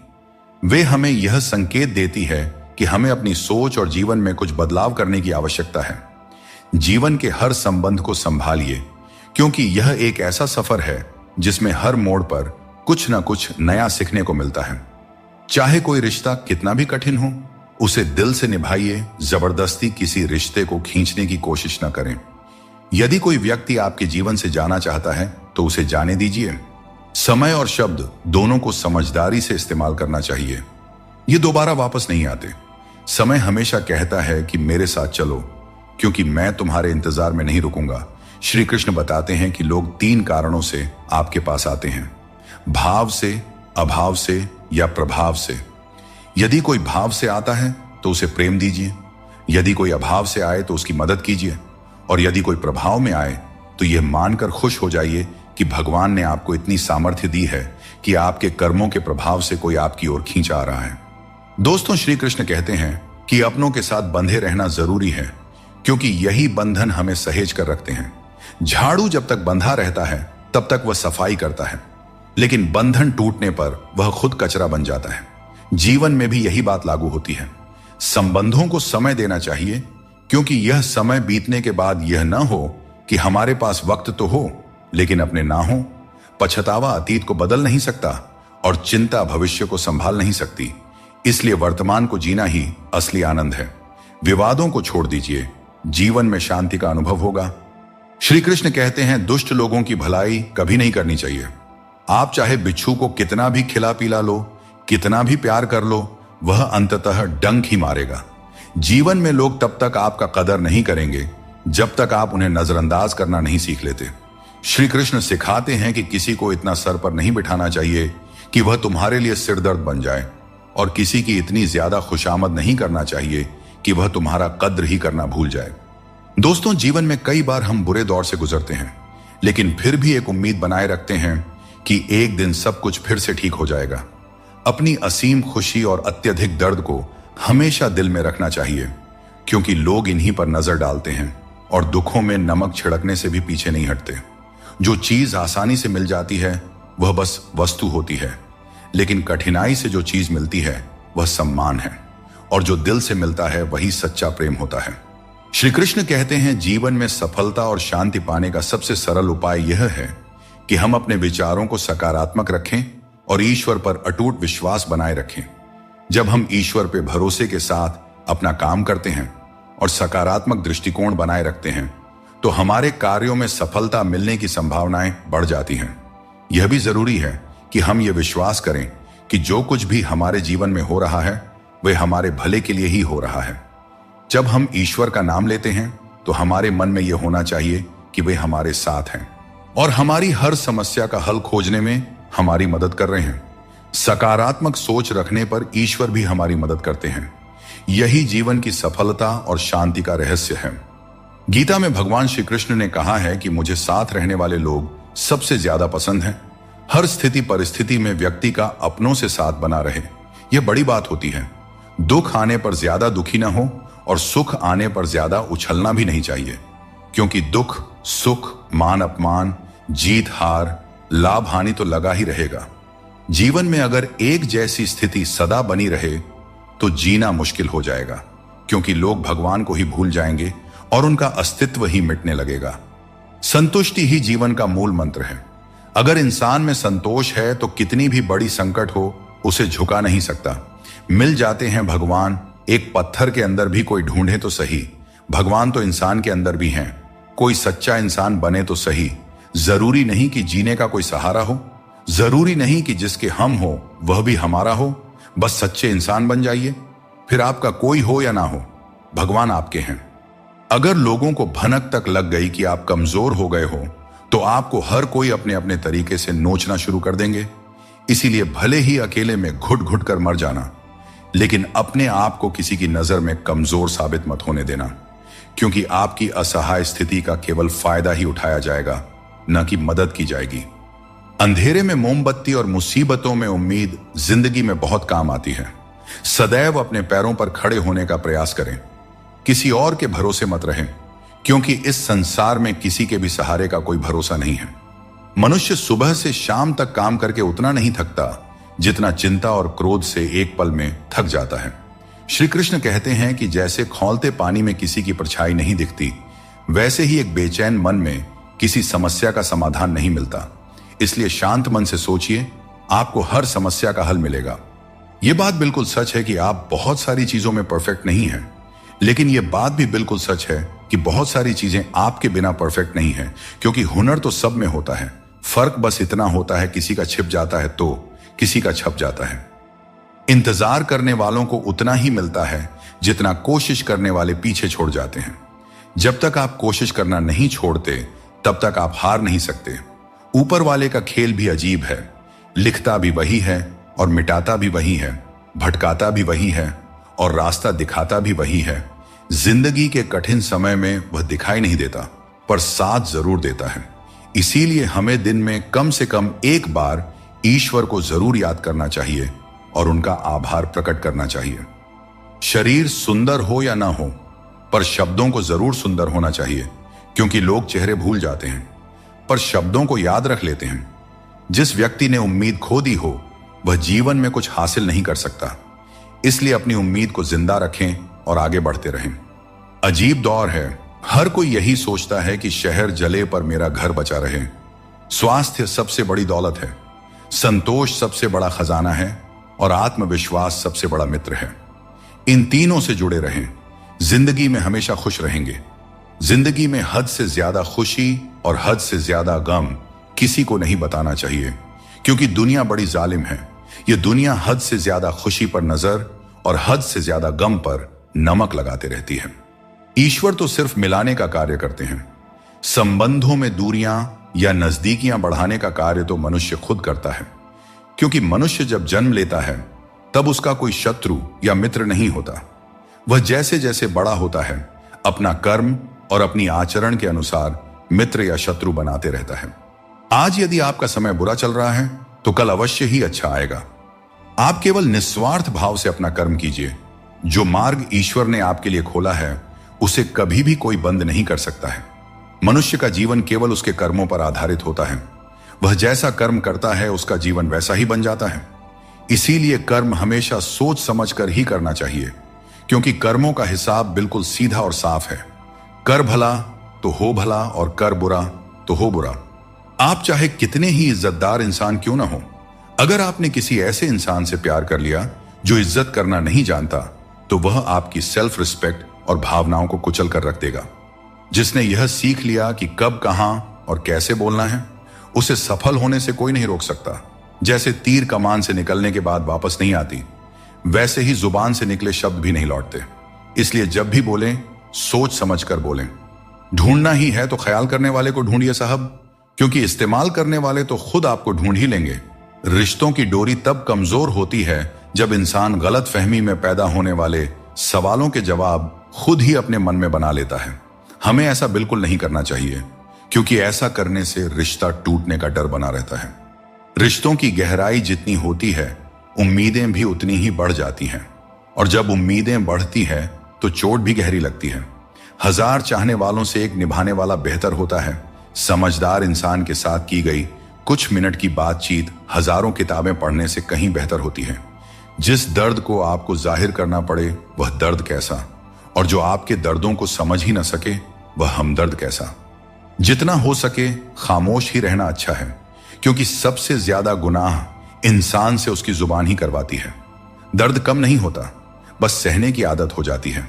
वे हमें यह संकेत देती है कि हमें अपनी सोच और जीवन में कुछ बदलाव करने की आवश्यकता है। जीवन के हर संबंध को संभालिए, क्योंकि यह एक ऐसा सफर है जिसमें हर मोड़ पर कुछ न कुछ नया सीखने को मिलता है। चाहे कोई रिश्ता कितना भी कठिन हो, उसे दिल से निभाइए। जबरदस्ती किसी रिश्ते को खींचने की कोशिश न करें। यदि कोई व्यक्ति आपके जीवन से जाना चाहता है तो उसे जाने दीजिए। समय और शब्द दोनों को समझदारी से इस्तेमाल करना चाहिए। ये दोबारा वापस नहीं आते। समय हमेशा कहता है कि मेरे साथ चलो, क्योंकि मैं तुम्हारे इंतजार में नहीं रुकूंगा। श्री कृष्ण बताते हैं कि लोग 3 कारणों से आपके पास आते हैं: भाव से, अभाव से या प्रभाव से। यदि कोई भाव से आता है तो उसे प्रेम दीजिए, यदि कोई अभाव से आए तो उसकी मदद कीजिए, और यदि कोई प्रभाव में आए तो यह मानकर खुश हो जाइए कि भगवान ने आपको इतनी सामर्थ्य दी है कि आपके कर्मों के प्रभाव से कोई आपकी ओर खींच आ रहा है। दोस्तों, श्री कृष्ण कहते हैं कि अपनों के साथ बंधे रहना जरूरी है, क्योंकि यही बंधन हमें सहेज कर रखते हैं। झाड़ू जब तक बंधा रहता है तब तक वह सफाई करता है, लेकिन बंधन टूटने पर वह खुद कचरा बन जाता है। जीवन में भी यही बात लागू होती है। संबंधों को समय देना चाहिए, क्योंकि यह समय बीतने के बाद यह न हो कि हमारे पास वक्त तो हो लेकिन अपने ना हो। पछतावा अतीत को बदल नहीं सकता और चिंता भविष्य को संभाल नहीं सकती। इसलिए वर्तमान को जीना ही असली आनंद है। विवादों को छोड़ दीजिए, जीवन में शांति का अनुभव होगा। श्री कृष्ण कहते हैं, दुष्ट लोगों की भलाई कभी नहीं करनी चाहिए। आप चाहे बिच्छू को कितना भी खिला पिला लो, कितना भी प्यार कर लो, वह अंततः डंक ही मारेगा। जीवन में लोग तब तक आपका कदर नहीं करेंगे जब तक आप उन्हें नजरअंदाज करना नहीं सीख लेते। श्री कृष्ण सिखाते हैं कि किसी को इतना सर पर नहीं बिठाना चाहिए कि वह तुम्हारे लिए सिरदर्द बन जाए, और किसी की इतनी ज्यादा खुशामद नहीं करना चाहिए कि वह तुम्हारा कद्र ही करना भूल जाए। दोस्तों, जीवन में कई बार हम बुरे दौर से गुजरते हैं, लेकिन फिर भी एक उम्मीद बनाए रखते हैं कि एक दिन सब कुछ फिर से ठीक हो जाएगा। अपनी असीम खुशी और अत्यधिक दर्द को हमेशा दिल में रखना चाहिए, क्योंकि लोग इन्हीं पर नजर डालते हैं और दुखों में नमक छिड़कने से भी पीछे नहीं हटते। जो चीज आसानी से मिल जाती है वह बस वस्तु होती है, लेकिन कठिनाई से जो चीज मिलती है वह सम्मान है, और जो दिल से मिलता है वही सच्चा प्रेम होता है। श्री कृष्ण कहते हैं, जीवन में सफलता और शांति पाने का सबसे सरल उपाय यह है कि हम अपने विचारों को सकारात्मक रखें और ईश्वर पर अटूट विश्वास बनाए रखें। जब हम ईश्वर पर भरोसे के साथ अपना काम करते हैं और सकारात्मक दृष्टिकोण बनाए रखते हैं, तो हमारे कार्यों में सफलता मिलने की संभावनाएं बढ़ जाती हैं। यह भी जरूरी है कि हम ये विश्वास करें कि जो कुछ भी हमारे जीवन में हो रहा है वह हमारे भले के लिए ही हो रहा है। जब हम ईश्वर का नाम लेते हैं तो हमारे मन में यह होना चाहिए कि वे हमारे साथ हैं और हमारी हर समस्या का हल खोजने में हमारी मदद कर रहे हैं। सकारात्मक सोच रखने पर ईश्वर भी हमारी मदद करते हैं। यही जीवन की सफलता और शांति का रहस्य है। गीता में भगवान श्री कृष्ण ने कहा है कि मुझे साथ रहने वाले लोग सबसे ज्यादा पसंद हैं। हर स्थिति परिस्थिति में व्यक्ति का अपनों से साथ बना रहे, यह बड़ी बात होती है। दुख आने पर ज्यादा दुखी ना हो और सुख आने पर ज्यादा उछलना भी नहीं चाहिए, क्योंकि दुख सुख, मान अपमान, जीत हार, लाभ हानि तो लगा ही रहेगा। जीवन में अगर एक जैसी स्थिति सदा बनी रहे तो जीना मुश्किल हो जाएगा, क्योंकि लोग भगवान को ही भूल जाएंगे और उनका अस्तित्व ही मिटने लगेगा। संतुष्टि ही जीवन का मूल मंत्र है। अगर इंसान में संतोष है तो कितनी भी बड़ी संकट हो उसे झुका नहीं सकता। मिल जाते हैं भगवान, एक पत्थर के अंदर भी कोई ढूंढे तो सही। भगवान तो इंसान के अंदर भी हैं। कोई सच्चा इंसान बने तो सही। जरूरी नहीं कि जीने का कोई सहारा हो, जरूरी नहीं कि जिसके हम हो वह भी हमारा हो। बस सच्चे इंसान बन जाइए, फिर आपका कोई हो या ना हो, भगवान आपके हैं। अगर लोगों को भनक तक लग गई कि आप कमजोर हो गए हो तो आपको हर कोई अपने अपने तरीके से नोचना शुरू कर देंगे। इसीलिए भले ही अकेले में घुट घुट कर मर जाना, लेकिन अपने आप को किसी की नजर में कमजोर साबित मत होने देना, क्योंकि आपकी असहाय स्थिति का केवल फायदा ही उठाया जाएगा, न कि मदद की जाएगी। अंधेरे में मोमबत्ती और मुसीबतों में उम्मीद जिंदगी में बहुत काम आती है। सदैव अपने पैरों पर खड़े होने का प्रयास करें, किसी और के भरोसे मत रहें, क्योंकि इस संसार में किसी के भी सहारे का कोई भरोसा नहीं है। मनुष्य सुबह से शाम तक काम करके उतना नहीं थकता जितना चिंता और क्रोध से एक पल में थक जाता है। श्री कृष्ण कहते हैं कि जैसे खौलते पानी में किसी की परछाई नहीं दिखती, वैसे ही एक बेचैन मन में किसी समस्या का समाधान नहीं मिलता। इसलिए शांत मन से सोचिए, आपको हर समस्या का हल मिलेगा। यह बात बिल्कुल सच है कि आप बहुत सारी चीजों में परफेक्ट नहीं हैं, लेकिन यह बात भी बिल्कुल सच है कि बहुत सारी चीजें आपके बिना परफेक्ट नहीं है, क्योंकि हुनर तो सब में होता है। फर्क बस इतना होता है, किसी का छिप जाता है तो किसी का छप जाता है। इंतजार करने वालों को उतना ही मिलता है जितना कोशिश करने वाले पीछे छोड़ जाते हैं। जब तक आप कोशिश करना नहीं छोड़ते, तब तक आप हार नहीं सकते। ऊपर वाले का खेल भी अजीब है, लिखता भी वही है और मिटाता भी वही है, भटकाता भी वही है और रास्ता दिखाता भी वही है। जिंदगी के कठिन समय में वह दिखाई नहीं देता, पर साथ जरूर देता है। इसीलिए हमें दिन में कम से कम एक बार ईश्वर को जरूर याद करना चाहिए और उनका आभार प्रकट करना चाहिए। शरीर सुंदर हो या ना हो, पर शब्दों को जरूर सुंदर होना चाहिए, क्योंकि लोग चेहरे भूल जाते हैं पर शब्दों को याद रख लेते हैं। जिस व्यक्ति ने उम्मीद खो दी हो, वह जीवन में कुछ हासिल नहीं कर सकता। इसलिए अपनी उम्मीद को जिंदा रखें और आगे बढ़ते रहें। अजीब दौर है, हर कोई यही सोचता है कि शहर जले पर मेरा घर बचा रहे। स्वास्थ्य सबसे बड़ी दौलत है, संतोष सबसे बड़ा खजाना है और आत्मविश्वास सबसे बड़ा मित्र है। इन तीनों से जुड़े रहें, जिंदगी में हमेशा खुश रहेंगे। जिंदगी में हद से ज्यादा खुशी और हद से ज्यादा गम किसी को नहीं बताना चाहिए, क्योंकि दुनिया बड़ी जालिम है। यह दुनिया हद से ज्यादा खुशी पर नजर और हद से ज्यादा गम पर नमक लगाते रहती है। ईश्वर तो सिर्फ मिलाने का कार्य करते हैं। संबंधों में दूरियां या नजदीकियां बढ़ाने का कार्य तो मनुष्य खुद करता है, क्योंकि मनुष्य जब जन्म लेता है तब उसका कोई शत्रु या मित्र नहीं होता। वह जैसे जैसे बड़ा होता है, अपना कर्म और अपनी आचरण के अनुसार मित्र या शत्रु बनाते रहता है। आज यदि आपका समय बुरा चल रहा है, तो कल अवश्य ही अच्छा आएगा। आप केवल निस्वार्थ भाव से अपना कर्म कीजिए। जो मार्ग ईश्वर ने आपके लिए खोला है, उसे कभी भी कोई बंद नहीं कर सकता है। मनुष्य का जीवन केवल उसके कर्मों पर आधारित होता है। वह जैसा कर्म करता है, उसका जीवन वैसा ही बन जाता है। इसीलिए कर्म हमेशा सोच समझकर ही करना चाहिए, क्योंकि कर्मों का हिसाब बिल्कुल सीधा और साफ है। कर भला तो हो भला और कर बुरा तो हो बुरा। आप चाहे कितने ही इज्जतदार इंसान क्यों ना हो, अगर आपने किसी ऐसे इंसान से प्यार कर लिया जो इज्जत करना नहीं जानता, तो वह आपकी सेल्फ रिस्पेक्ट और भावनाओं को कुचल कर रख देगा। जिसने यह सीख लिया कि कब, कहां और कैसे बोलना है, उसे सफल होने से कोई नहीं रोक सकता। जैसे तीर कमान से निकलने के बाद वापस नहीं आती, वैसे ही जुबान से निकले शब्द भी नहीं लौटते। इसलिए जब भी बोलें, सोच समझ कर बोलें। ढूंढना ही है तो ख्याल करने वाले को ढूंढिए साहब, क्योंकि इस्तेमाल करने वाले तो खुद आपको ढूंढ ही लेंगे। रिश्तों की डोरी तब कमजोर होती है जब इंसान गलत फहमी में पैदा होने वाले सवालों के जवाब खुद ही अपने मन में बना लेता है। हमें ऐसा बिल्कुल नहीं करना चाहिए, क्योंकि ऐसा करने से रिश्ता टूटने का डर बना रहता है। रिश्तों की गहराई जितनी होती है, उम्मीदें भी उतनी ही बढ़ जाती हैं, और जब उम्मीदें बढ़ती हैं तो चोट भी गहरी लगती है। 1000 चाहने वालों से एक निभाने वाला बेहतर होता है। समझदार इंसान के साथ की गई कुछ मिनट की बातचीत हजारों किताबें पढ़ने से कहीं बेहतर होती है। जिस दर्द को आपको जाहिर करना पड़े वह दर्द कैसा, और जो आपके दर्दों को समझ ही न सके वह हमदर्द कैसा। जितना हो सके खामोश ही रहना अच्छा है, क्योंकि सबसे ज्यादा गुनाह इंसान से उसकी जुबान ही करवाती है। दर्द कम नहीं होता, बस सहने की आदत हो जाती है।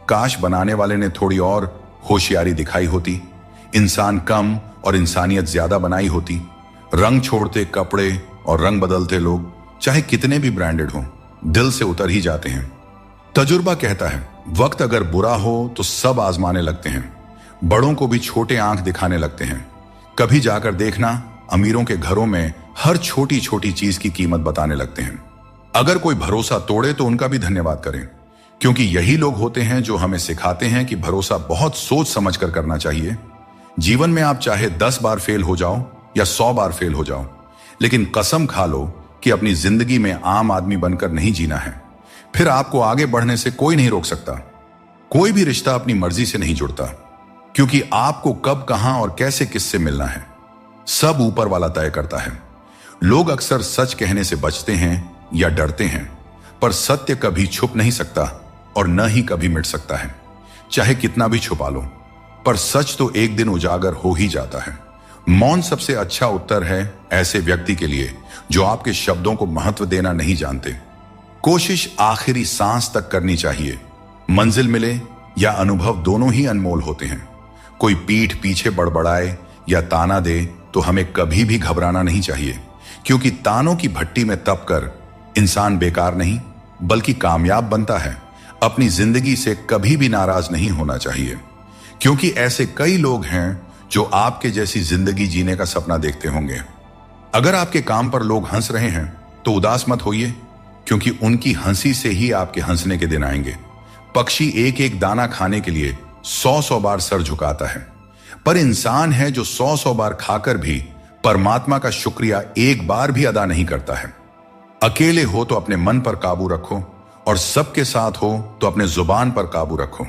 काश बनाने वाले ने थोड़ी और होशियारी दिखाई होती, इंसान कम और इंसानियत ज्यादा बनाई होती। रंग छोड़ते कपड़े और रंग बदलते लोग चाहे कितने भी ब्रांडेड हों, दिल से उतर ही जाते हैं। तजुर्बा कहता है, वक्त अगर बुरा हो तो सब आजमाने लगते हैं, बड़ों को भी छोटे आंख दिखाने लगते हैं। कभी जाकर देखना, अमीरों के घरों में हर छोटी छोटी चीज की कीमत बताने लगते हैं। अगर कोई भरोसा तोड़े तो उनका भी धन्यवाद करें, क्योंकि यही लोग होते हैं जो हमें सिखाते हैं कि भरोसा बहुत सोच समझ कर करना चाहिए। जीवन में आप चाहे 10 बार फेल हो जाओ या 100 बार फेल हो जाओ, लेकिन कसम खा लो कि अपनी जिंदगी में आम आदमी बनकर नहीं जीना है। फिर आपको आगे बढ़ने से कोई नहीं रोक सकता। कोई भी रिश्ता अपनी मर्जी से नहीं जुड़ता, क्योंकि आपको कब, कहां और कैसे किससे मिलना है सब ऊपर वाला तय करता है। लोग अक्सर सच कहने से बचते हैं या डरते हैं, पर सत्य कभी छुप नहीं सकता और न ही कभी मिट सकता है। चाहे कितना भी छुपा लो, पर सच तो एक दिन उजागर हो ही जाता है। मौन सबसे अच्छा उत्तर है ऐसे व्यक्ति के लिए जो आपके शब्दों को महत्व देना नहीं जानते। कोशिश आखिरी सांस तक करनी चाहिए। मंजिल मिले या अनुभव दोनों ही अनमोल होते हैं। कोई पीठ पीछे बड़बड़ाए या ताना दे तो हमें कभी भी घबराना नहीं चाहिए, क्योंकि तानों की भट्टी में तप कर इंसान बेकार नहीं बल्कि कामयाब बनता है। अपनी जिंदगी से कभी भी नाराज नहीं होना चाहिए, क्योंकि ऐसे कई लोग हैं जो आपके जैसी जिंदगी जीने का सपना देखते होंगे। अगर आपके काम पर लोग हंस रहे हैं तो उदास मत होइए, क्योंकि उनकी हंसी से ही आपके हंसने के दिन आएंगे। पक्षी एक एक दाना खाने के लिए 100 बार सर झुकाता है, पर इंसान है जो 100 बार खाकर भी परमात्मा का शुक्रिया एक बार भी अदा नहीं करता है। अकेले हो तो अपने मन पर काबू रखो, और सबके साथ हो तो अपने जुबान पर काबू रखो।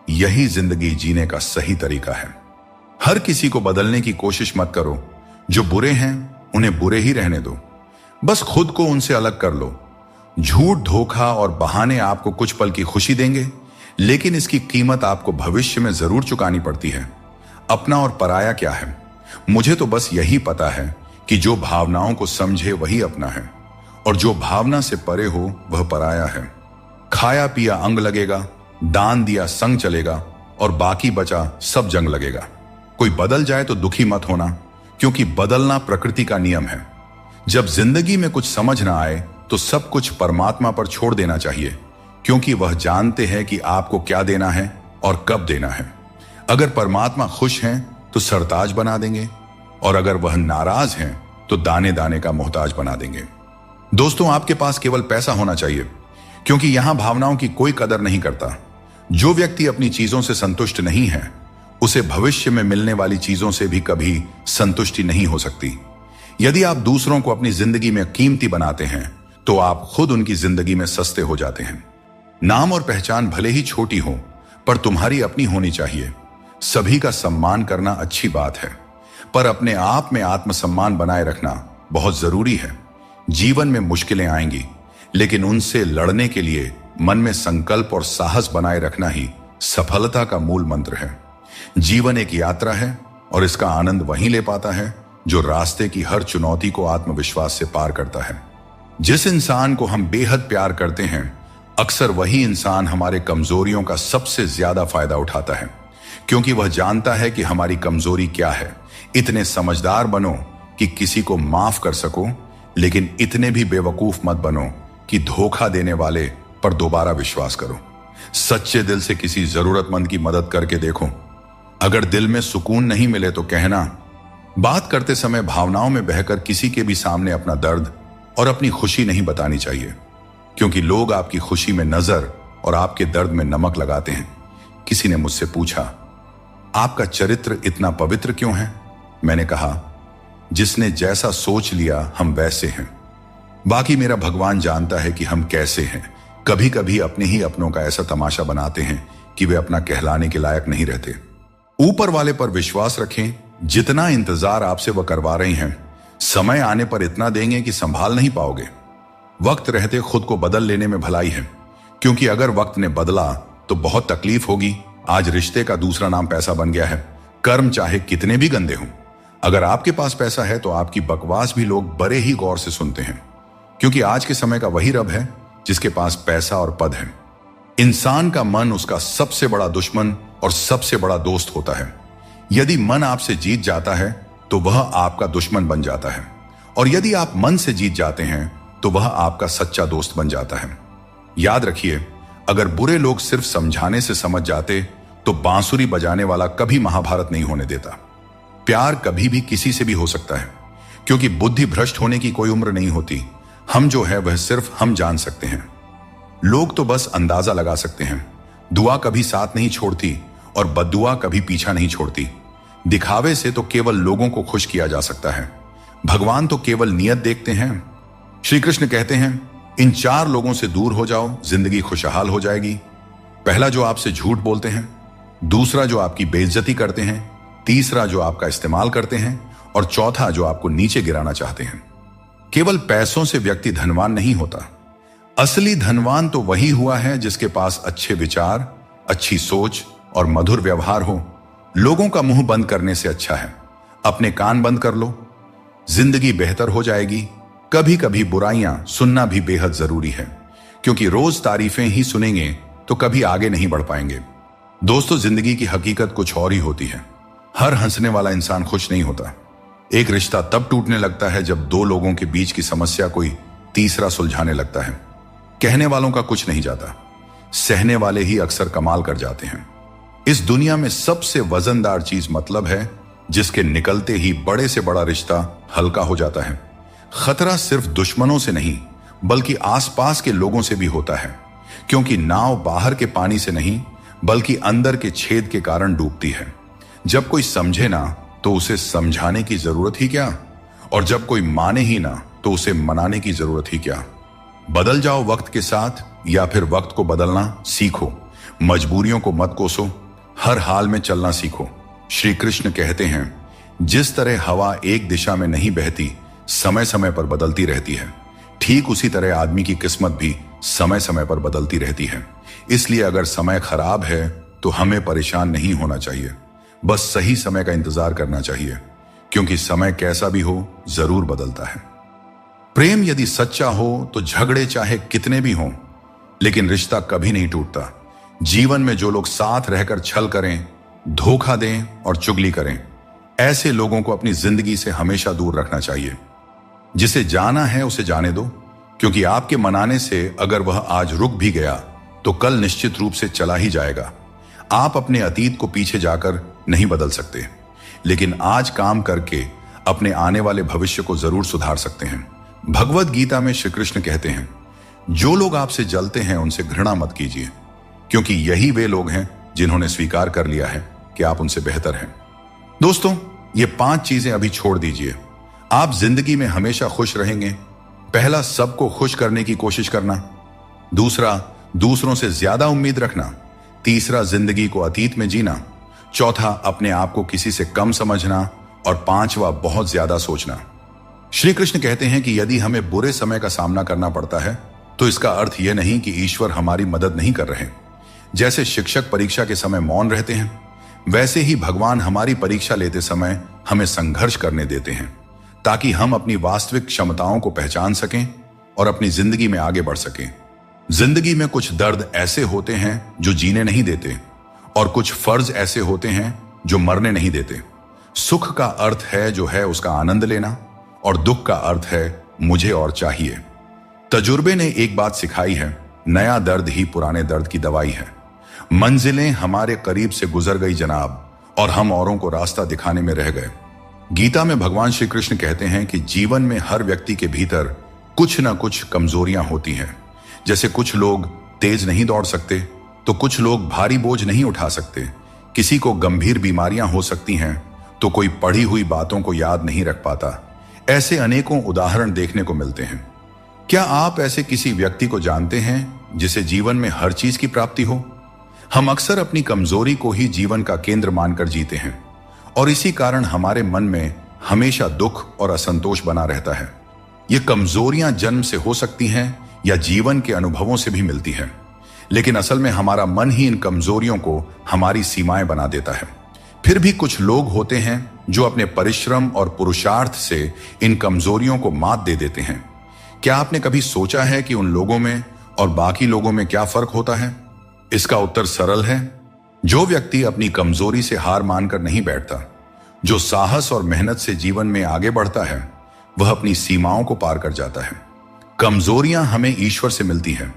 यही जिंदगी जीने का सही तरीका है। हर किसी को बदलने की कोशिश मत करो। जो बुरे हैं उन्हें बुरे ही रहने दो, बस खुद को उनसे अलग कर लो। झूठ, धोखा और बहाने आपको कुछ पल की खुशी देंगे, लेकिन इसकी कीमत आपको भविष्य में जरूर चुकानी पड़ती है। अपना और पराया क्या है? मुझे तो बस यही पता है कि जो भावनाओं को समझे वही अपना है, और जो भावना से परे हो वह पराया है। खाया पिया अंग लगेगा, दान दिया संग चलेगा, और बाकी बचा सब जंग लगेगा। कोई बदल जाए तो दुखी मत होना, क्योंकि बदलना प्रकृति का नियम है। जब जिंदगी में कुछ समझ ना आए तो सब कुछ परमात्मा पर छोड़ देना चाहिए, क्योंकि वह जानते हैं कि आपको क्या देना है और कब देना है। अगर परमात्मा खुश हैं तो सरताज बना देंगे, और अगर वह नाराज हैं तो दाने दाने का मोहताज बना देंगे। दोस्तों, आपके पास केवल पैसा होना चाहिए, क्योंकि यहां भावनाओं की कोई कदर नहीं करता। जो व्यक्ति अपनी चीजों से संतुष्ट नहीं है, उसे भविष्य में मिलने वाली चीजों से भी कभी संतुष्टि नहीं हो सकती। यदि आप दूसरों को अपनी जिंदगी में कीमती बनाते हैं तो आप खुद उनकी जिंदगी में सस्ते हो जाते हैं। नाम और पहचान भले ही छोटी हो, पर तुम्हारी अपनी होनी चाहिए। सभी का सम्मान करना अच्छी बात है, पर अपने आप में आत्मसम्मान बनाए रखना बहुत जरूरी है। जीवन में मुश्किलें आएंगी, लेकिन उनसे लड़ने के लिए मन में संकल्प और साहस बनाए रखना ही सफलता का मूल मंत्र है। जीवन एक यात्रा है, और इसका आनंद वही ले पाता है जो रास्ते की हर चुनौती को आत्मविश्वास से पार करता है। जिस इंसान को हम बेहद प्यार करते हैं, अक्सर वही इंसान हमारे कमजोरियों का सबसे ज्यादा फायदा उठाता है, क्योंकि वह जानता है कि हमारी कमजोरी क्या है। इतने समझदार बनो कि किसी को माफ कर सको, लेकिन इतने भी बेवकूफ मत बनो कि धोखा देने वाले पर दोबारा विश्वास करो। सच्चे दिल से किसी जरूरतमंद की मदद करके देखो। अगर दिल में सुकून नहीं मिले तो कहना। बात करते समय भावनाओं में बहकर किसी के भी सामने अपना दर्द और अपनी खुशी नहीं बतानी चाहिए, क्योंकि लोग आपकी खुशी में नजर और आपके दर्द में नमक लगाते हैं। किसी ने मुझसे पूछा, आपका चरित्र इतना पवित्र क्यों है? मैंने कहा, जिसने जैसा सोच लिया हम वैसे हैं। बाकी मेरा भगवान जानता है कि हम कैसे हैं। कभी कभी अपने ही अपनों का ऐसा तमाशा बनाते हैं कि वे अपना कहलाने के लायक नहीं रहते। ऊपर वाले पर विश्वास रखें। जितना इंतजार आपसे वह करवा रहे हैं, समय आने पर इतना देंगे कि संभाल नहीं पाओगे। वक्त रहते खुद को बदल लेने में भलाई है, क्योंकि अगर वक्त ने बदला तो बहुत तकलीफ होगी। आज रिश्ते का दूसरा नाम पैसा बन गया है। कर्म चाहे कितने भी गंदे हों, अगर आपके पास पैसा है तो आपकी बकवास भी लोग बड़े ही गौर से सुनते हैं, क्योंकि आज के समय का वही रब है जिसके पास पैसा और पद है। इंसान का मन उसका सबसे बड़ा दुश्मन और सबसे बड़ा दोस्त होता है। यदि मन आपसे जीत जाता है तो वह आपका दुश्मन बन जाता है, और यदि आप मन से जीत जाते हैं तो वह आपका सच्चा दोस्त बन जाता है। याद रखिए, अगर बुरे लोग सिर्फ समझाने से समझ जाते तो बांसुरी बजाने वाला कभी महाभारत नहीं होने देता। प्यार कभी भी किसी से भी हो सकता है, क्योंकि बुद्धि भ्रष्ट होने की कोई उम्र नहीं होती। हम जो है वह सिर्फ हम जान सकते हैं। लोग तो बस अंदाजा लगा सकते हैं। दुआ कभी साथ नहीं छोड़ती और बद्दुआ कभी पीछा नहीं छोड़ती। दिखावे से तो केवल लोगों को खुश किया जा सकता है। भगवान तो केवल नियत देखते हैं। श्री कृष्ण कहते हैं, इन 4 लोगों से दूर हो जाओ, जिंदगी खुशहाल हो जाएगी। पहला, जो आपसे झूठ बोलते हैं। दूसरा, जो आपकी बेइज्जती करते हैं। तीसरा, जो आपका इस्तेमाल करते हैं। और चौथा, जो आपको नीचे गिराना चाहते हैं। केवल पैसों से व्यक्ति धनवान नहीं होता। असली धनवान तो वही हुआ है जिसके पास अच्छे विचार, अच्छी सोच और मधुर व्यवहार हो। लोगों का मुंह बंद करने से अच्छा है अपने कान बंद कर लो। जिंदगी बेहतर हो जाएगी। कभी कभी बुराइयां सुनना भी बेहद जरूरी है, क्योंकि रोज तारीफें ही सुनेंगे तो कभी आगे नहीं बढ़ पाएंगे। दोस्तों, जिंदगी की हकीकत कुछ और ही होती है। हर हंसने वाला इंसान खुश नहीं होता। एक रिश्ता तब टूटने लगता है जब 2 लोगों के बीच की समस्या कोई तीसरा सुलझाने लगता है। कहने वालों का कुछ नहीं जाता, सहने वाले ही अक्सर कमाल कर जाते हैं। इस दुनिया में सबसे वजनदार चीज मतलब है, जिसके निकलते ही बड़े से बड़ा रिश्ता हल्का हो जाता है। खतरा सिर्फ दुश्मनों से नहीं, बल्कि आसपास के लोगों से भी होता है, क्योंकि नाव बाहर के पानी से नहीं, बल्कि अंदर के छेद के कारण डूबती है। जब कोई समझे ना तो उसे समझाने की जरूरत ही क्या, और जब कोई माने ही ना तो उसे मनाने की जरूरत ही क्या। बदल जाओ वक्त के साथ, या फिर वक्त को बदलना सीखो। मजबूरियों को मत कोसो, हर हाल में चलना सीखो। श्री कृष्ण कहते हैं, जिस तरह हवा एक दिशा में नहीं बहती, समय समय पर बदलती रहती है, ठीक उसी तरह आदमी की किस्मत भी समय समय पर बदलती रहती है। इसलिए अगर समय खराब है तो हमें परेशान नहीं होना चाहिए, बस सही समय का इंतजार करना चाहिए, क्योंकि समय कैसा भी हो जरूर बदलता है। प्रेम यदि सच्चा हो तो झगड़े चाहे कितने भी हों, लेकिन रिश्ता कभी नहीं टूटता। जीवन में जो लोग साथ रहकर छल करें, धोखा दें और चुगली करें, ऐसे लोगों को अपनी जिंदगी से हमेशा दूर रखना चाहिए। जिसे जाना है उसे जाने दो, क्योंकि आपके मनाने से अगर वह आज रुक भी गया तो कल निश्चित रूप से चला ही जाएगा। आप अपने अतीत को पीछे जाकर नहीं बदल सकते, लेकिन आज काम करके अपने आने वाले भविष्य को जरूर सुधार सकते हैं। भगवत गीता में श्री कृष्ण कहते हैं, जो लोग आपसे जलते हैं उनसे घृणा मत कीजिए, क्योंकि यही वे लोग हैं जिन्होंने स्वीकार कर लिया है कि आप उनसे बेहतर हैं। दोस्तों, ये 5 चीजें अभी छोड़ दीजिए, आप जिंदगी में हमेशा खुश रहेंगे। पहला, सबको खुश करने की कोशिश करना। दूसरा, दूसरों से ज्यादा उम्मीद रखना। तीसरा, जिंदगी को अतीत में जीना। चौथा, अपने आप को किसी से कम समझना। और 5वां, बहुत ज्यादा सोचना। श्री कृष्ण कहते हैं कि यदि हमें बुरे समय का सामना करना पड़ता है तो इसका अर्थ यह नहीं कि ईश्वर हमारी मदद नहीं कर रहे। जैसे शिक्षक परीक्षा के समय मौन रहते हैं, वैसे ही भगवान हमारी परीक्षा लेते समय हमें संघर्ष करने देते हैं, ताकि हम अपनी वास्तविक क्षमताओं को पहचान सकें और अपनी जिंदगी में आगे बढ़ सकें। जिंदगी में कुछ दर्द ऐसे होते हैं जो जीने नहीं देते, और कुछ फर्ज ऐसे होते हैं जो मरने नहीं देते। सुख का अर्थ है जो है उसका आनंद लेना, और दुख का अर्थ है मुझे और चाहिए। तजुर्बे ने एक बात सिखाई है, नया दर्द ही पुराने दर्द की दवाई है। मंजिलें हमारे करीब से गुजर गई जनाब, और हम औरों को रास्ता दिखाने में रह गए। गीता में भगवान श्री कृष्ण कहते हैं कि जीवन में हर व्यक्ति के भीतर कुछ ना कुछ कमजोरियां होती हैं। जैसे कुछ लोग तेज नहीं दौड़ सकते, तो कुछ लोग भारी बोझ नहीं उठा सकते। किसी को गंभीर बीमारियां हो सकती हैं, तो कोई पढ़ी हुई बातों को याद नहीं रख पाता। ऐसे अनेकों उदाहरण देखने को मिलते हैं। क्या आप ऐसे किसी व्यक्ति को जानते हैं जिसे जीवन में हर चीज की प्राप्ति हो? हम अक्सर अपनी कमजोरी को ही जीवन का केंद्र मानकर जीते हैं, और इसी कारण हमारे मन में हमेशा दुख और असंतोष बना रहता है। ये कमजोरियां जन्म से हो सकती हैं या जीवन के अनुभवों से भी मिलती हैं, लेकिन असल में हमारा मन ही इन कमजोरियों को हमारी सीमाएं बना देता है। फिर भी कुछ लोग होते हैं जो अपने परिश्रम और पुरुषार्थ से इन कमजोरियों को मात दे देते हैं। क्या आपने कभी सोचा है कि उन लोगों में और बाकी लोगों में क्या फर्क होता है? इसका उत्तर सरल है। जो व्यक्ति अपनी कमजोरी से हार मानकर नहीं बैठता, जो साहस और मेहनत से जीवन में आगे बढ़ता है, वह अपनी सीमाओं को पार कर जाता है। कमजोरियां हमें ईश्वर से मिलती हैं,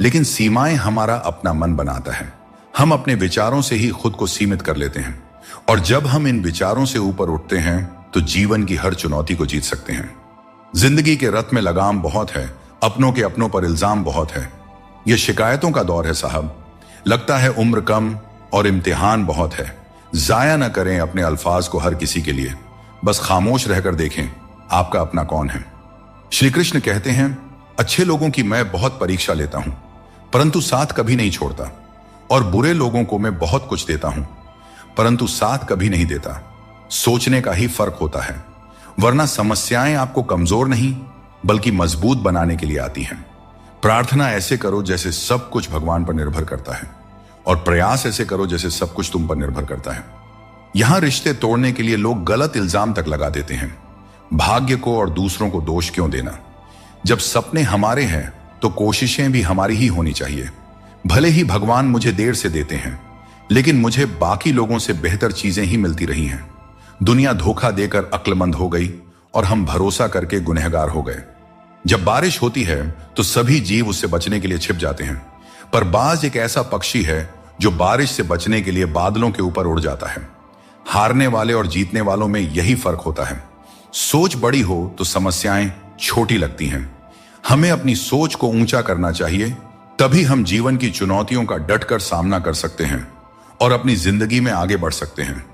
लेकिन सीमाएं हमारा अपना मन बनाता है। हम अपने विचारों से ही खुद को सीमित कर लेते हैं। और जब हम इन विचारों से ऊपर उठते हैं तो जीवन की हर चुनौती को जीत सकते हैं। जिंदगी के रथ में लगाम बहुत है, अपनों के अपनों पर इल्जाम बहुत है। यह शिकायतों का दौर है साहब। लगता है उम्र कम और इम्तिहान बहुत है। जाया न करें अपने अल्फाज को हर किसी के लिए, बस खामोश रहकर देखें आपका अपना कौन है। श्री कृष्ण कहते हैं, अच्छे लोगों की मैं बहुत परीक्षा लेता हूं, परंतु साथ कभी नहीं छोड़ता, और बुरे लोगों को मैं बहुत कुछ देता हूं, परंतु साथ कभी नहीं देता। सोचने का ही फर्क होता है, वरना समस्याएं आपको कमजोर नहीं बल्कि मजबूत बनाने के लिए आती हैं। प्रार्थना ऐसे करो जैसे सब कुछ भगवान पर निर्भर करता है, और प्रयास ऐसे करो जैसे सब कुछ तुम पर निर्भर करता है। यहां रिश्ते तोड़ने के लिए लोग गलत इल्जाम तक लगा देते हैं। भाग्य को और दूसरों को दोष क्यों देना? जब सपने हमारे हैं तो कोशिशें भी हमारी ही होनी चाहिए। भले ही भगवान मुझे देर से देते हैं, लेकिन मुझे बाकी लोगों से बेहतर चीजें ही मिलती रही हैं। दुनिया धोखा देकर अक्लमंद हो गई और हम भरोसा करके गुनहगार हो गए। जब बारिश होती है तो सभी जीव उससे बचने के लिए छिप जाते हैं, पर बाज एक ऐसा पक्षी है जो बारिश से बचने के लिए बादलों के ऊपर उड़ जाता है। हारने वाले और जीतने वालों में यही फर्क होता है। सोच बड़ी हो तो समस्याएं छोटी लगती हैं। हमें अपनी सोच को ऊंचा करना चाहिए, तभी हम जीवन की चुनौतियों का डटकर सामना कर सकते हैं और अपनी जिंदगी में आगे बढ़ सकते हैं।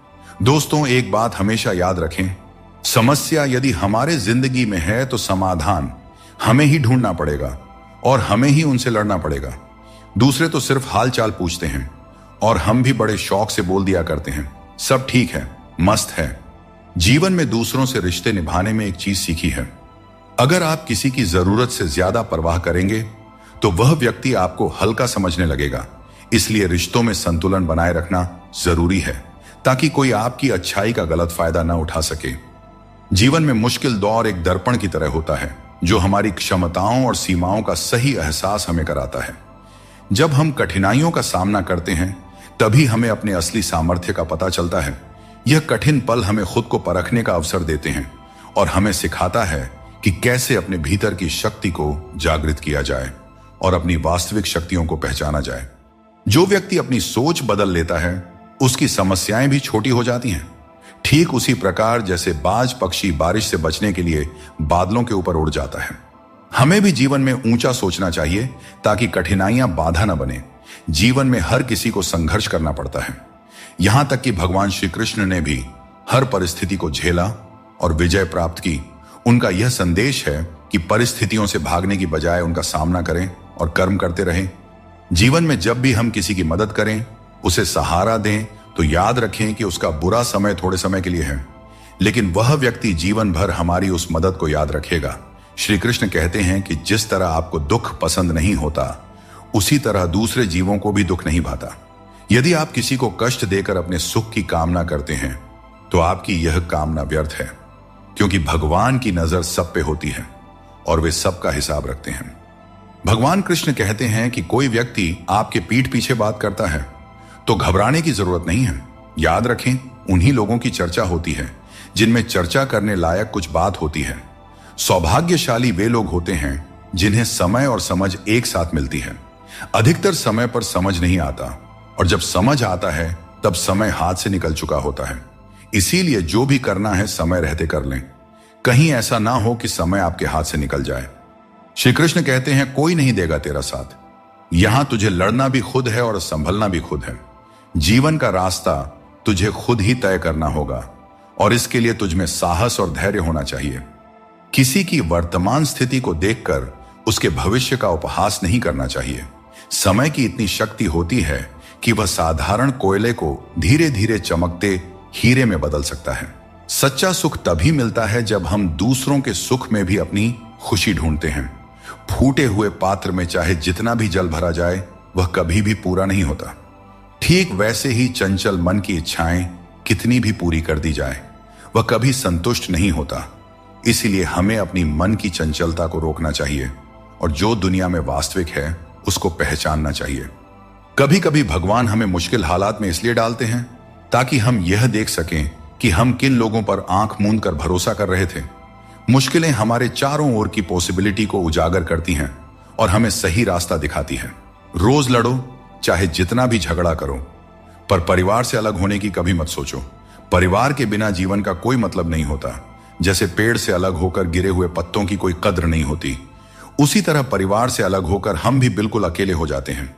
दोस्तों, एक बात हमेशा याद रखें, समस्या यदि हमारे जिंदगी में है तो समाधान हमें ही ढूंढना पड़ेगा और हमें ही उनसे लड़ना पड़ेगा। दूसरे तो सिर्फ हाल चाल पूछते हैं और हम भी बड़े शौक से बोल दिया करते हैं, सब ठीक है, मस्त है। जीवन में दूसरों से रिश्ते निभाने में एक चीज सीखी है, अगर आप किसी की जरूरत से ज्यादा परवाह करेंगे तो वह व्यक्ति आपको हल्का समझने लगेगा। इसलिए रिश्तों में संतुलन बनाए रखना जरूरी है, ताकि कोई आपकी अच्छाई का गलत फायदा न उठा सके। जीवन में मुश्किल दौर एक दर्पण की तरह होता है, जो हमारी क्षमताओं और सीमाओं का सही एहसास हमें कराता है। जब हम कठिनाइयों का सामना करते हैं तभी हमें अपने असली सामर्थ्य का पता चलता है। यह कठिन पल हमें खुद को परखने का अवसर देते हैं और हमें सिखाता है कि कैसे अपने भीतर की शक्ति को जागृत किया जाए और अपनी वास्तविक शक्तियों को पहचाना जाए। जो व्यक्ति अपनी सोच बदल लेता है उसकी समस्याएं भी छोटी हो जाती हैं। ठीक उसी प्रकार जैसे बाज पक्षी बारिश से बचने के लिए बादलों के ऊपर उड़ जाता है, हमें भी जीवन में ऊंचा सोचना चाहिए ताकि कठिनाइयां बाधा न बने। जीवन में हर किसी को संघर्ष करना पड़ता है, यहां तक कि भगवान श्री कृष्ण ने भी हर परिस्थिति को झेला और विजय प्राप्त की। उनका यह संदेश है कि परिस्थितियों से भागने की बजाय उनका सामना करें और कर्म करते रहें। जीवन में जब भी हम किसी की मदद करें, उसे सहारा दें, तो याद रखें कि उसका बुरा समय थोड़े समय के लिए है, लेकिन वह व्यक्ति जीवन भर हमारी उस मदद को याद रखेगा। श्री कृष्ण कहते हैं कि जिस तरह आपको दुख पसंद नहीं होता, उसी तरह दूसरे जीवों को भी दुख नहीं भाता। यदि आप किसी को कष्ट देकर अपने सुख की कामना करते हैं तो आपकी यह कामना व्यर्थ है, क्योंकि भगवान की नजर सब पे होती है और वे सबका हिसाब रखते हैं। भगवान कृष्ण कहते हैं कि कोई व्यक्ति आपके पीठ पीछे बात करता है तो घबराने की जरूरत नहीं है। याद रखें, उन्हीं लोगों की चर्चा होती है जिनमें चर्चा करने लायक कुछ बात होती है। सौभाग्यशाली वे लोग होते हैं जिन्हें समय और समझ एक साथ मिलती है। अधिकतर समय पर समझ नहीं आता, और जब समझ आता है तब समय हाथ से निकल चुका होता है। इसीलिए जो भी करना है समय रहते कर लें, कहीं ऐसा ना हो कि समय आपके हाथ से निकल जाए। श्री कृष्ण कहते हैं, कोई नहीं देगा तेरा साथ। यहां तुझे लड़ना भी खुद है और संभलना भी खुद है। जीवन का रास्ता तुझे खुद ही तय करना होगा और इसके लिए तुझ में साहस और धैर्य होना चाहिए। किसी की वर्तमान स्थिति को देखकर उसके भविष्य का उपहास नहीं करना चाहिए। समय की इतनी शक्ति होती है कि वह साधारण कोयले को धीरे धीरे चमकते हीरे में बदल सकता है। सच्चा सुख तभी मिलता है जब हम दूसरों के सुख में भी अपनी खुशी ढूंढते हैं। फूटे हुए पात्र में चाहे जितना भी जल भरा जाए, वह कभी भी पूरा नहीं होता। ठीक वैसे ही चंचल मन की इच्छाएं कितनी भी पूरी कर दी जाए, वह कभी संतुष्ट नहीं होता। इसीलिए हमें अपनी मन की चंचलता को रोकना चाहिए और जो दुनिया में वास्तविक है उसको पहचानना चाहिए। कभी कभी भगवान हमें मुश्किल हालात में इसलिए डालते हैं ताकि हम यह देख सकें कि हम किन लोगों पर आंख मूंद कर भरोसा कर रहे थे। मुश्किलें हमारे चारों ओर की पॉसिबिलिटी को उजागर करती हैं और हमें सही रास्ता दिखाती हैं। रोज लड़ो, चाहे जितना भी झगड़ा करो, पर परिवार से अलग होने की कभी मत सोचो। परिवार के बिना जीवन का कोई मतलब नहीं होता। जैसे पेड़ से अलग होकर गिरे हुए पत्तों की कोई कद्र नहीं होती, उसी तरह परिवार से अलग होकर हम भी बिल्कुल अकेले हो जाते हैं।